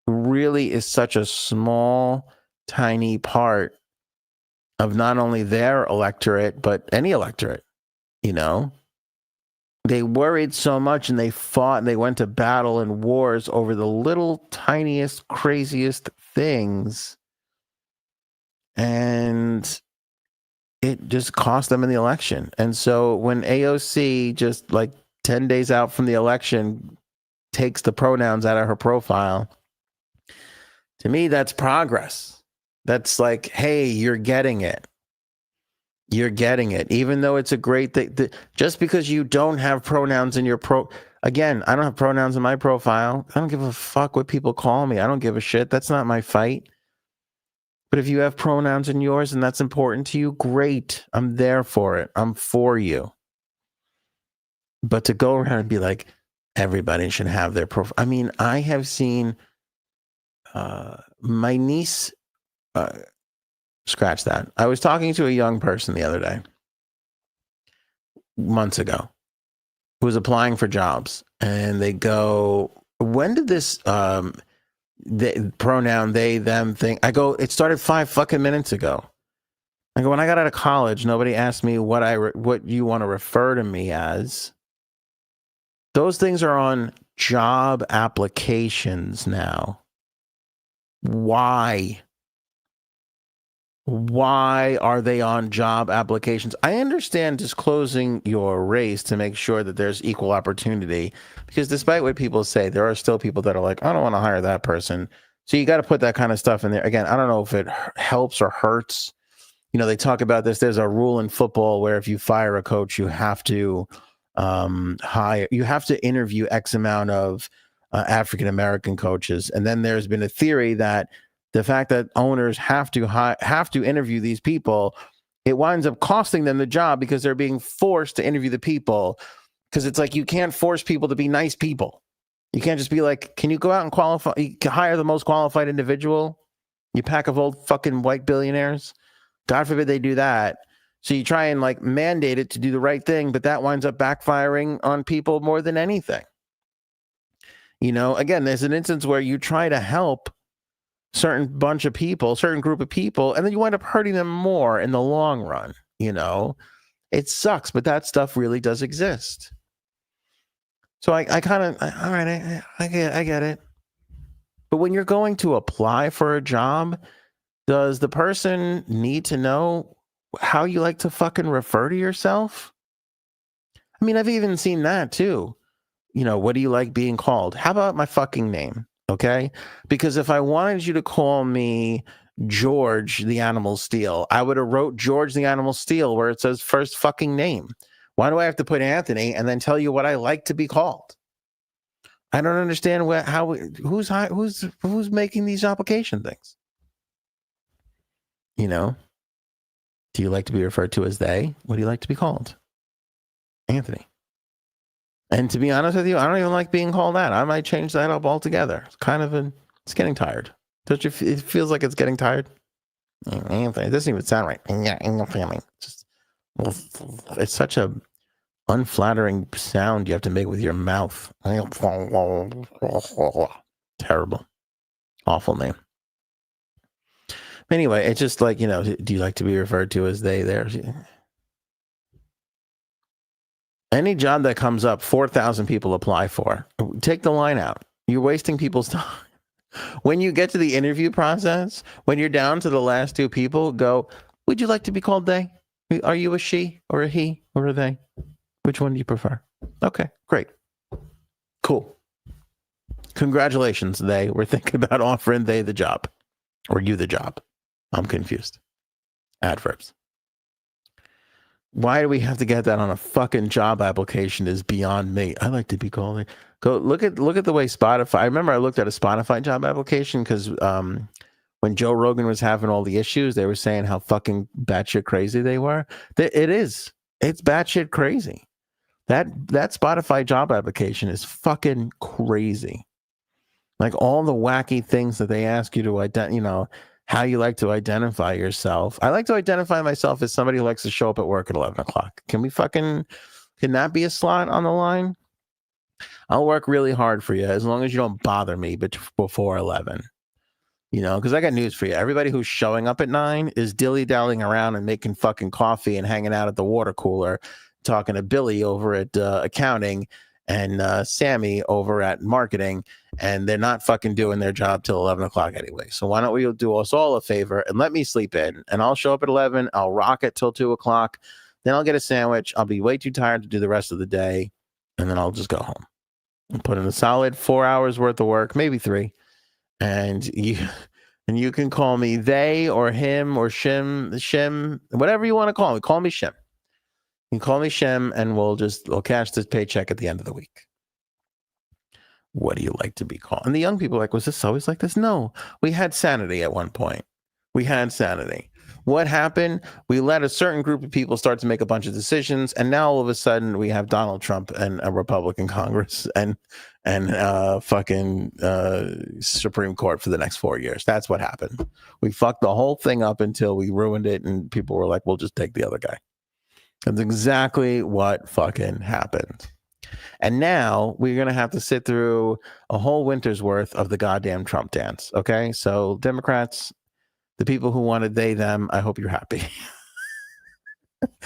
really is such a small, tiny part of not only their electorate, but any electorate, you know? They worried so much and they fought and they went to battle and wars over the little tiniest, craziest things. And it just cost them in the election. And so when AOC, just like 10 days out from the election, takes the pronouns out of her profile, to me, that's progress. That's like, hey, you're getting it. You're getting it, even though it's a great thing. Just because you don't have pronouns in your again, I don't have pronouns in my profile. I don't give a fuck what people call me. I don't give a shit. That's not my fight. But if you have pronouns in yours and that's important to you, great. I'm there for it. I'm for you. But to go around and be like, everybody should have their profile. I mean, I have seen my niece. Scratch that. I was talking to a young person the other day, months ago, who was applying for jobs. And they go, when did this the pronoun they, them thing? I go, it started 5 fucking minutes ago. I go, when I got out of college, nobody asked me what you want to refer to me as. Those things are on job applications now. Why? Why are they on job applications? I understand disclosing your race to make sure that there's equal opportunity, because despite what people say, there are still people that are like, I don't want to hire that person. So you got to put that kind of stuff in there. Again, I don't know if it helps or hurts. You know, they talk about this. There's a rule in football where if you fire a coach, you have to you have to interview X amount of African-American coaches. And then there's been a theory that the fact that owners have to interview these people, it winds up costing them the job because they're being forced to interview the people. Because it's like, you can't force people to be nice people. You can't just be like, can you go out and qualify, hire the most qualified individual? You pack of old fucking white billionaires. God forbid they do that. So you try and like mandate it to do the right thing, but that winds up backfiring on people more than anything. You know, again, there's an instance where you try to help certain bunch of people, certain group of people, and then you wind up hurting them more in the long run. You know, it sucks, but that stuff really does exist. So I kind of, all right, I get it. But when you're going to apply for a job, does the person need to know how you like to fucking refer to yourself? I mean, I've even seen that too. You know, what do you like being called? How about my fucking name? Okay. Because if I wanted you to call me George the Animal Steel, I would have wrote George the Animal Steel where it says first fucking name. Why do I have to put Anthony and then tell you what I like to be called? I don't understand who's making these application things. You know, do you like to be referred to as they? What do you like to be called? Anthony. And to be honest with you, I don't even like being called that. I might change that up altogether. It's getting tired. Don't you? It feels like it's getting tired. Anthony, it doesn't even sound right. Yeah, Anthony. It's such a unflattering sound you have to make with your mouth. Terrible. Awful name. Anyway, it's just like, do you like to be referred to as they there? Any job that comes up, 4,000 people apply for. Take the line out. You're wasting people's time. When you get to the interview process, when you're down to the last two people, go, would you like to be called they? Are you a she or a he or a they? Which one do you prefer? Okay, great. Cool. Congratulations, they. We're thinking about offering they the job. Or you the job. I'm confused. Adverbs. Why do we have to get that on a fucking job application is beyond me. I like to be called. Go look at the way Spotify. I remember I looked at a Spotify job application because when Joe Rogan was having all the issues, they were saying how fucking batshit crazy they were. It is. It's batshit crazy. That Spotify job application is fucking crazy. Like all the wacky things that they ask you to how you like to identify yourself. I like to identify myself as somebody who likes to show up at work at 11 o'clock. Can that be a slot on the line? I'll work really hard for you as long as you don't bother me before 11. Because I got news for you. Everybody who's showing up at 9 is dilly-dallying around and making fucking coffee and hanging out at the water cooler, talking to Billy over at accounting and Sammy over at marketing, and they're not fucking doing their job till 11 o'clock anyway. So why don't we do us all a favor and let me sleep in, and I'll show up at 11. I'll rock it till 2 o'clock. Then I'll get a sandwich. I'll be way too tired to do the rest of the day, and then I'll just go home and put in a solid 4 hours worth of work, maybe 3. And you can call me they or him or Shim, whatever you want to call me. Call me Shim. You can call me Shem, and we'll cash this paycheck at the end of the week. What do you like to be called? And the young people are like, was this always like this? No, we had sanity at one point. We had sanity. What happened? We let a certain group of people start to make a bunch of decisions, and now all of a sudden we have Donald Trump and a Republican Congress and fucking Supreme Court for the next 4 years. That's what happened. We fucked the whole thing up until we ruined it, and people were like, we'll just take the other guy. That's exactly what fucking happened. And now we're going to have to sit through a whole winter's worth of the goddamn Trump dance. Okay. So Democrats, the people who wanted they, them, I hope you're happy.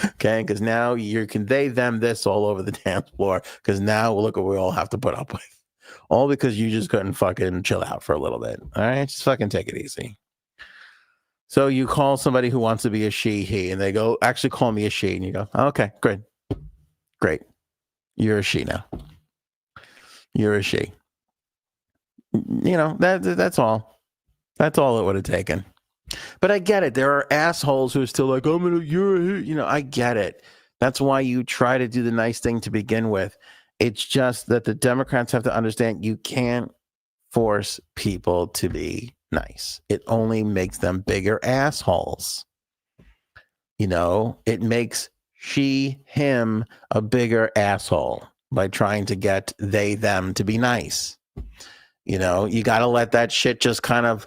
Okay. Because now you can they, them, this all over the dance floor. Because now look what we all have to put up with. All because you just couldn't fucking chill out for a little bit. All right. Just fucking take it easy. So you call somebody who wants to be a she, he, and they go, actually call me a she. And you go, oh, okay, great. You're a she now. You're a she. That's all. That's all it would have taken. But I get it. There are assholes who are still like, I get it. That's why you try to do the nice thing to begin with. It's just that the Democrats have to understand you can't force people to be nice. It only makes them bigger assholes. It makes him a bigger asshole by trying to get they, them to be nice. You got to let that shit just kind of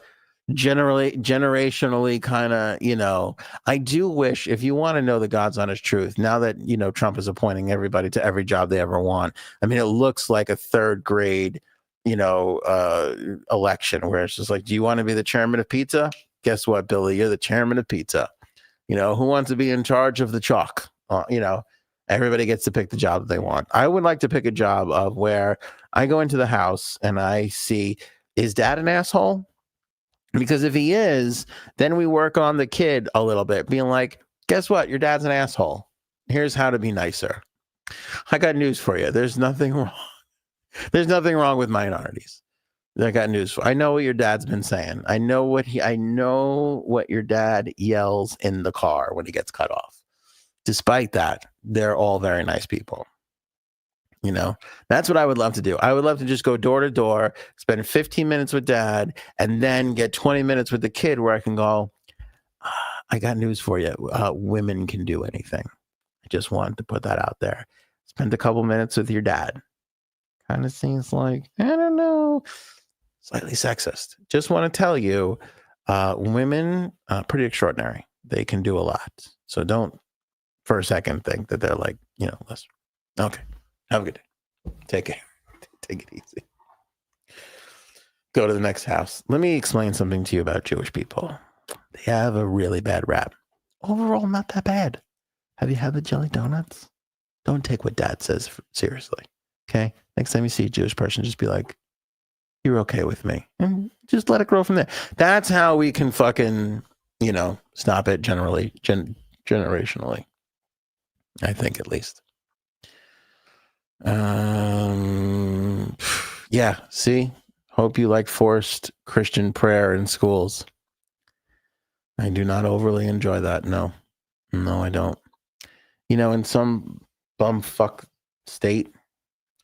generationally kind of, I do wish, if you want to know the God's honest truth, now that, Trump is appointing everybody to every job they ever want. I mean, it looks like a third grade election where it's just like, do you want to be the chairman of pizza? Guess what, Billy? You're the chairman of pizza. Who wants to be in charge of the chalk? Everybody gets to pick the job that they want. I would like to pick a job of where I go into the house and I see, is dad an asshole? Because if he is, then we work on the kid a little bit, being like, guess what? Your dad's an asshole. Here's how to be nicer. I got news for you. There's nothing wrong. There's nothing wrong with minorities. I got news for you. I know what your dad's been saying. I know what your dad yells in the car when he gets cut off. Despite that, they're all very nice people. You know, that's what I would love to do. I would love to just go door to door, spend 15 minutes with dad, and then get 20 minutes with the kid where I can go, I got news for you. Women can do anything. I just wanted to put that out there. Spend a couple minutes with your dad. Kind of seems like, I don't know, slightly sexist. Just want to tell you, women, pretty extraordinary. They can do a lot. So don't for a second think that they're like, less. Okay. Have a good day. Take care. Take it easy. Go to the next house. Let me explain something to you about Jewish people. They have a really bad rap. Overall, not that bad. Have you had the jelly donuts? Don't take what dad says seriously. Okay? Next time you see a Jewish person, just be like, you're okay with me. And just let it grow from there. That's how we can fucking, stop it generationally. I think at least. Yeah, see? Hope you like forced Christian prayer in schools. I do not overly enjoy that. No, I don't. In some bumfuck state,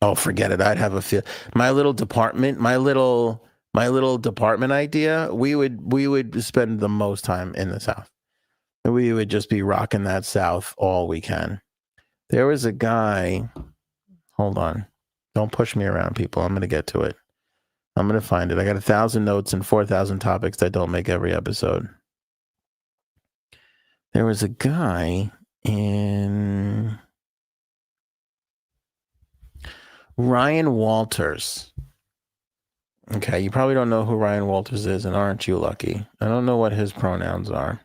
oh, forget it. I'd have a feel. My little department idea, we would spend the most time in the South. We would just be rocking that South all we can. There was a guy, hold on. Don't push me around, people. I'm going to get to it. I'm going to find it. I got 1,000 notes and 4,000 topics that don't make every episode. There was a guy in Ryan Walters. Okay, you probably don't know who Ryan Walters is, and aren't you lucky? I don't know what his pronouns are.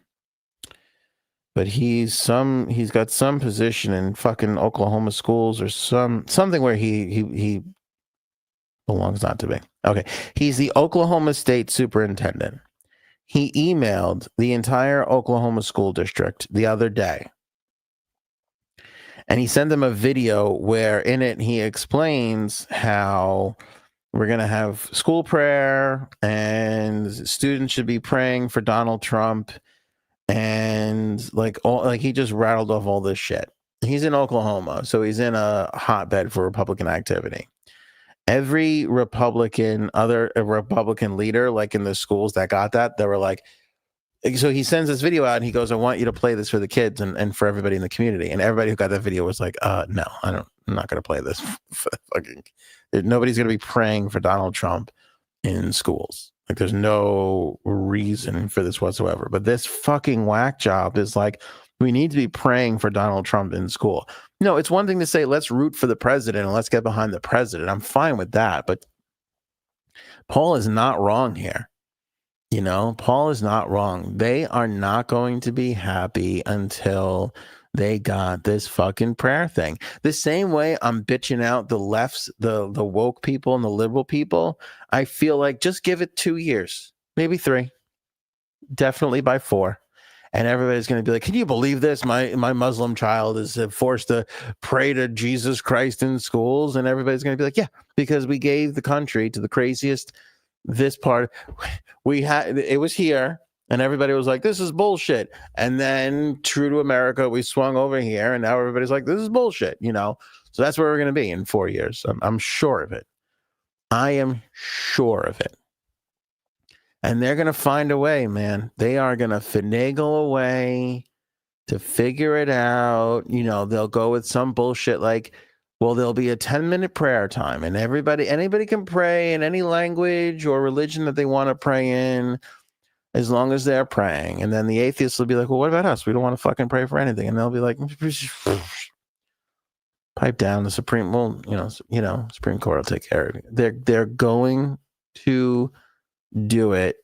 But he's got some position in fucking Oklahoma schools or something where he belongs not to be. Okay. He's the Oklahoma State Superintendent. He emailed the entire Oklahoma school district the other day. And he sent them a video where in it he explains how we're going to have school prayer and students should be praying for Donald Trump. And he just rattled off all this shit. He's in Oklahoma, so he's in a hotbed for Republican activity. Every Republican leader, like in the schools that got that, they were like, so he sends this video out and he goes, I want you to play this for the kids and for everybody in the community. And everybody who got that video was like, no, I'm not going to play this. Nobody's going to be praying for Donald Trump in schools. Like, there's no reason for this whatsoever. But this fucking whack job is like, we need to be praying for Donald Trump in school. It's one thing to say, let's root for the president and let's get behind the president. I'm fine with that. But Paul is not wrong here. Paul is not wrong. They are not going to be happy until they got this fucking prayer thing. The same way I'm bitching out the lefts, the woke people and the liberal people, I feel like just give it 2 years, maybe 3, definitely by 4. And everybody's going to be like, can you believe this? My Muslim child is forced to pray to Jesus Christ in schools. And everybody's going to be like, yeah, because we gave the country to the craziest, this part. It was here. And everybody was like, this is bullshit. And then true to America, we swung over here. And now everybody's like, this is bullshit, So that's where we're going to be in 4 years. I'm sure of it. I am sure of it. And they're going to find a way, man. They are going to finagle a way to figure it out. They'll go with some bullshit like, well, there'll be a 10-minute prayer time. And anybody can pray in any language or religion that they want to pray in, as long as they're praying. And then the atheists will be like, well, what about us? We don't want to fucking pray for anything. And they'll be like, pipe down. The Supreme, Supreme Court will take care of it. They're going to do it.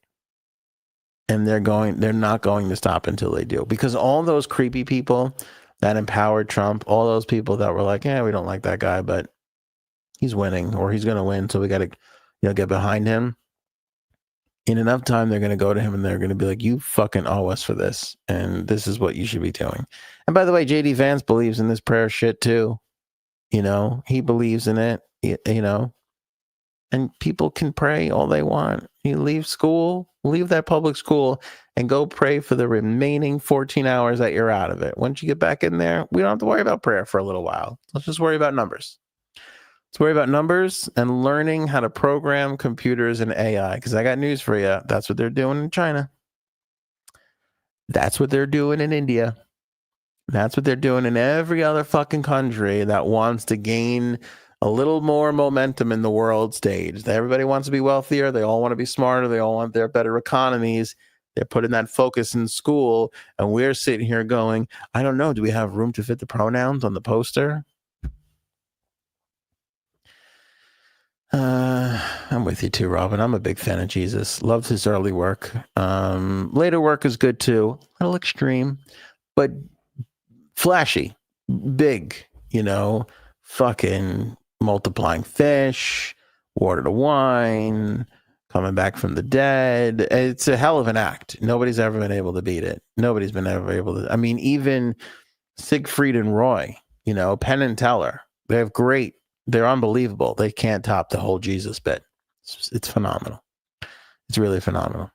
And they're not going to stop until they do. Because all those creepy people that empowered Trump, all those people that were like, we don't like that guy, but he's winning or he's going to win. So we got to, get behind him. In enough time, they're going to go to him and they're going to be like, you fucking owe us for this. And this is what you should be doing. And by the way, JD Vance believes in this prayer shit too. He believes in it, and people can pray all they want. You leave that public school and go pray for the remaining 14 hours that you're out of it. Once you get back in there, we don't have to worry about prayer for a little while. Let's just worry about numbers. Let's worry about numbers and learning how to program computers and AI. Because I got news for you. That's what they're doing in China. That's what they're doing in India. That's what they're doing in every other fucking country that wants to gain a little more momentum in the world stage. Everybody wants to be wealthier. They all want to be smarter. They all want their better economies. They're putting that focus in school. And we're sitting here going, I don't know. Do we have room to fit the pronouns on the poster? I'm with you too, Robin. I'm a big fan of Jesus. Loved his early work. Later work is good too. A little extreme, but flashy, big, fucking multiplying fish, water to wine, coming back from the dead. It's a hell of an act. Nobody's ever been able to beat it. Nobody's been ever able to. I mean, even Siegfried and Roy, Penn and Teller, they're unbelievable. They can't top the whole Jesus bit. It's phenomenal. It's really phenomenal.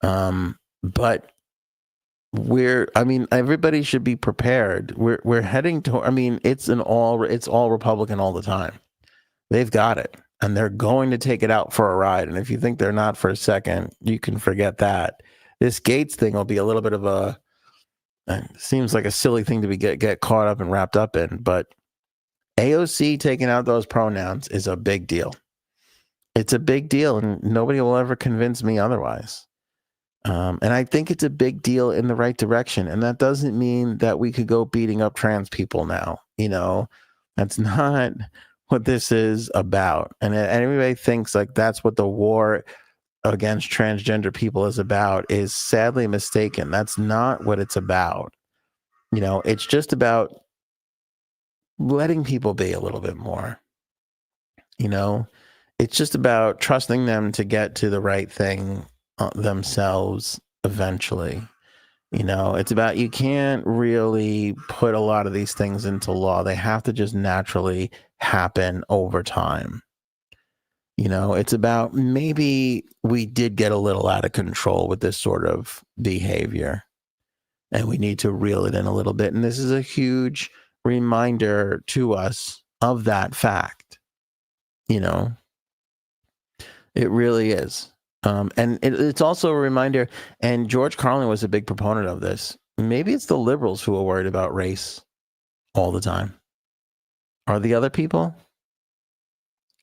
But everybody should be prepared. We're heading to, it's all Republican all the time. They've got it, and they're going to take it out for a ride. And if you think they're not for a second, you can forget that. This Gates thing will be a little bit of seems like a silly thing to be get caught up and wrapped up in, but AOC taking out those pronouns is a big deal. It's a big deal, and nobody will ever convince me otherwise. And I think it's a big deal in the right direction. And that doesn't mean that we could go beating up trans people now. That's not what this is about. And everybody thinks like that's what the war against transgender people is about, is sadly mistaken. That's not what it's about. It's just about letting people be a little bit more. It's just about trusting them to get to the right thing themselves eventually. It's about, you can't really put a lot of these things into law. They have to just naturally happen over time. It's about, maybe we did get a little out of control with this sort of behavior, and we need to reel it in a little bit. And this is a huge reminder to us of that fact. It really is. And it's also a reminder, and George Carlin was a big proponent of this. Maybe it's the liberals who are worried about race all the time. Are the other people?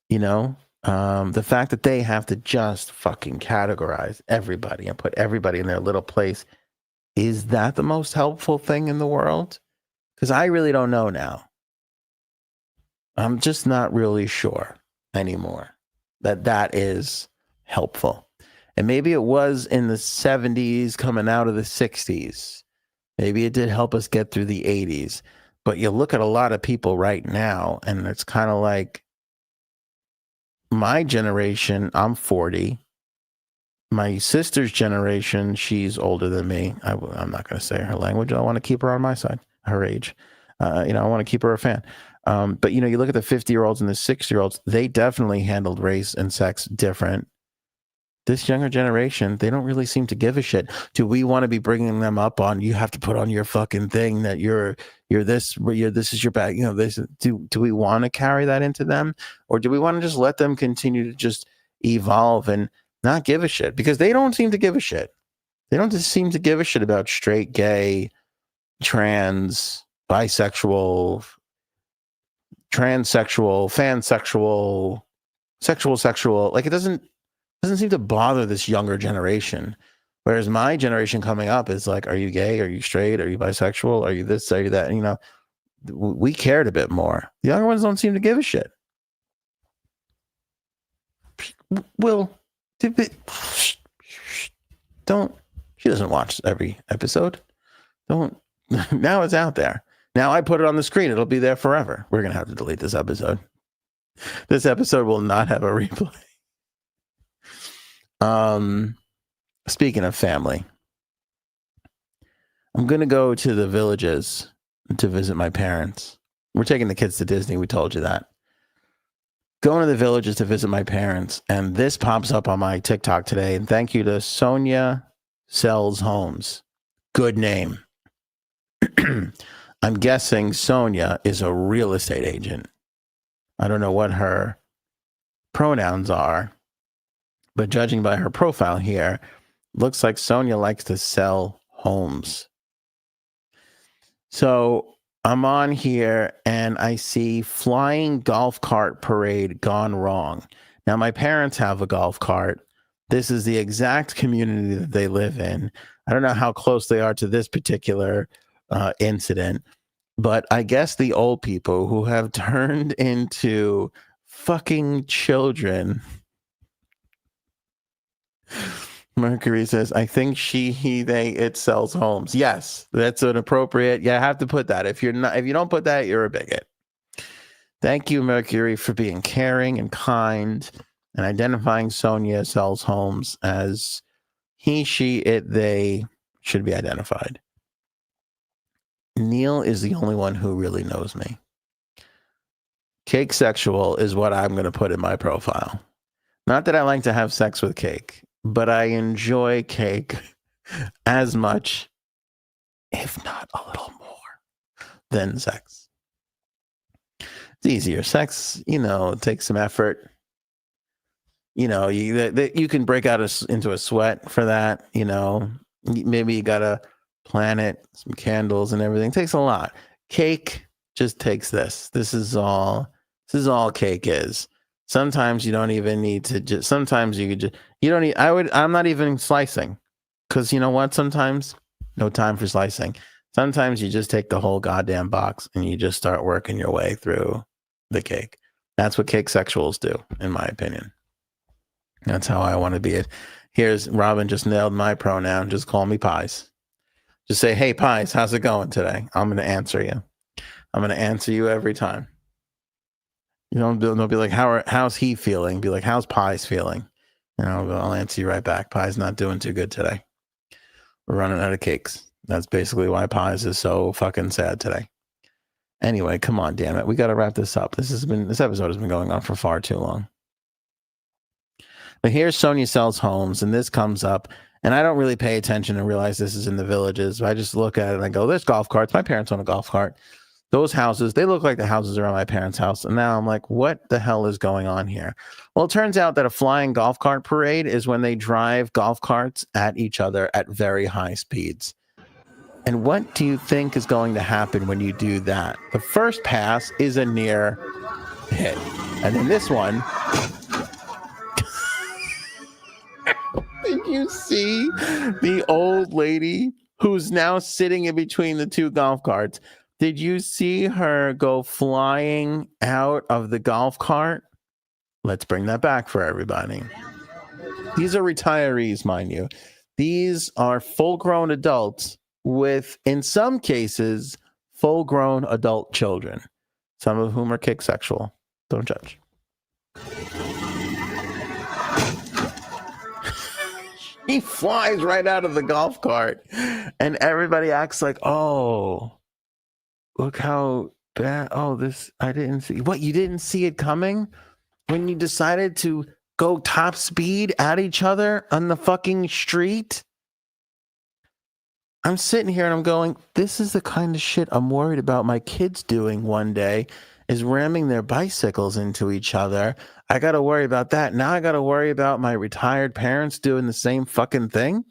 The fact that they have to just fucking categorize everybody and put everybody in their little place, is that the most helpful thing in the world? Because I really don't know now. I'm just not really sure anymore that is helpful. And maybe it was in the 70s coming out of the 60s. Maybe it did help us get through the 80s. But you look at a lot of people right now, and it's kind of like my generation, I'm 40. My sister's generation, she's older than me. I'm not going to say her language. I want to keep her on my side, her age. I want to keep her a fan. But, you look at the 50-year-olds and the 60-year-olds, they definitely handled race and sex different. This younger generation, they don't really seem to give a shit. Do we want to be bringing them up on, you have to put on your fucking thing that you're this is your bag, this, do we want to carry that into them? Or do we want to just let them continue to just evolve and not give a shit? Because they don't seem to give a shit. They don't just seem to give a shit about straight, gay, trans, bisexual, transsexual, fansexual, sexual. Like, it doesn't seem to bother this younger generation. Whereas my generation coming up is like, are you gay? Are you straight? Are you bisexual? Are you this? Are you that? We cared a bit more. The younger ones don't seem to give a shit. Will, don't, she doesn't watch every episode. Don't, now it's out there. Now I put it on the screen. It'll be there forever. We're going to have to delete this episode. This episode will not have a replay. Speaking of family, I'm going to go to the Villages to visit my parents. We're taking the kids to Disney. We told you that. Going to the Villages to visit my parents. And this pops up on my TikTok today. And thank you to Sonia Sells Homes. Good name. I'm guessing Sonia is a real estate agent. I don't know what her pronouns are, but judging by her profile here, looks like Sonia likes to sell homes. So I'm on here and I see flying golf cart parade gone wrong. Now, my parents have a golf cart. This is the exact community that they live in. I don't know how close they are to this particular incident, but I guess the old people who have turned into fucking children. Mercury says, I think she, he, they, it sells homes. Yes, that's an appropriate. Yeah, I have to put that. If you don't put that, you're a bigot. Thank you, Mercury, for being caring and kind and identifying Sonia sells homes as he, she, it, they should be identified. Neil is the only one who really knows me. Cake sexual is what I'm going to put in my profile. Not that I like to have sex with cake, but I enjoy cake as much, if not a little more, than sex. It's easier. Sex, it takes some effort. You can break out into a sweat for that. Maybe you got to plan it, some candles and everything. It takes a lot. Cake just takes this. This is all cake is. Sometimes you don't even need to sometimes you could just, you don't need, I'm not even slicing because you know what? Sometimes no time for slicing. Sometimes you just take the whole goddamn box and you just start working your way through the cake. That's what cake sexuals do, in my opinion. That's how I want to be it. Here's Robin just nailed my pronoun. Just call me Pies. Just say, hey, Pies, how's it going today? I'm going to answer you. I'm going to answer you every time. Don't be like, how's he feeling? Be like, how's Pies feeling? And I'll answer you right back. Pie's not doing too good today. We're running out of cakes. That's basically why Pies is so fucking sad today. Anyway, come on, damn it. We got to wrap this up. This episode has been going on for far too long. But here's Sonia sells homes, and this comes up, and I don't really pay attention and realize this is in the Villages. I just look at it and I go, there's golf carts. My parents own a golf cart. Those houses, they look like the houses around my parents' house. And now I'm like, what the hell is going on here? Well, it turns out that a flying golf cart parade is when they drive golf carts at each other at very high speeds. And what do you think is going to happen when you do that? The first pass is a near hit. And then this one, did you see the old lady who's now sitting in between the two golf carts? Did you see her go flying out of the golf cart? Let's bring that back for everybody. These are retirees, mind you. These are full-grown adults with, in some cases, full-grown adult children, some of whom are cake sexual. Don't judge. He flies right out of the golf cart, and everybody acts like, oh, look how bad. Oh, I didn't see. What, you didn't see it coming when you decided to go top speed at each other on the fucking street? I'm sitting here and I'm going, this is the kind of shit I'm worried about my kids doing one day, is ramming their bicycles into each other. I got to worry about that. Now I got to worry about my retired parents doing the same fucking thing.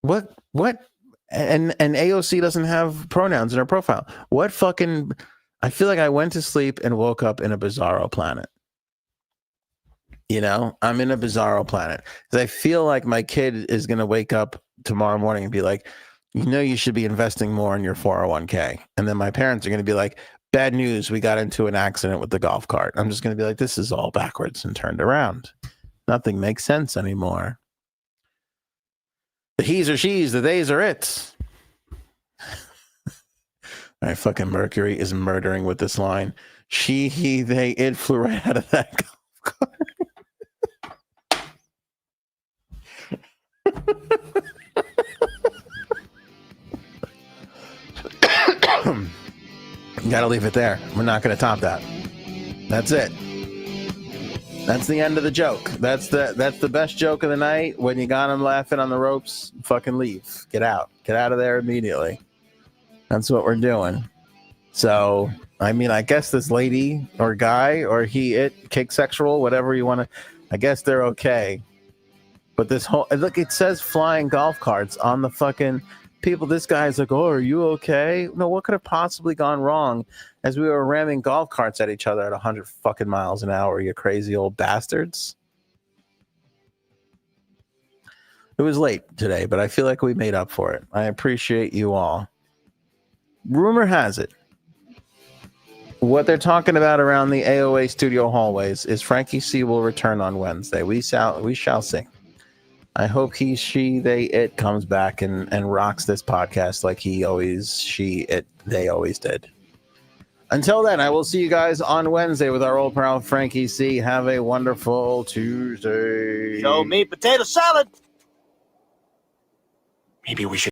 What? And AOC doesn't have pronouns in her profile. What fucking, I feel like I went to sleep and woke up in a bizarro planet. I'm in a bizarro planet. Because I feel like my kid is going to wake up tomorrow morning and be like, you should be investing more in your 401k. And then my parents are going to be like, bad news, we got into an accident with the golf cart. I'm just going to be like, this is all backwards and turned around. Nothing makes sense anymore. The he's or she's, the theys or it's. All right, fucking Mercury is murdering with this line. She, he, they, it flew right out of that golf cart. Gotta leave it there. We're not gonna top that. That's it. That's the end of the joke. That's the best joke of the night. When you got them laughing on the ropes, fucking leave. Get out. Get out of there immediately. That's what we're doing. So, I mean, I guess this lady or guy or cake sexual, whatever you want to, I guess they're okay. But this whole, look, it says flying golf carts on the fucking people. This guy's like, oh, are you okay? No, what could have possibly gone wrong as we were ramming golf carts at each other at 100 fucking miles an hour, you crazy old bastards? It was late today, but I feel like we made up for it. I appreciate you all. Rumor has it, what they're talking about around the AOA studio hallways is Frankie C will return on Wednesday. We shall see. I hope he, she, they, it comes back and rocks this podcast like they always did. Until then, I will see you guys on Wednesday with our old pal Frankie C. Have a wonderful Tuesday. Show me potato salad. Maybe we should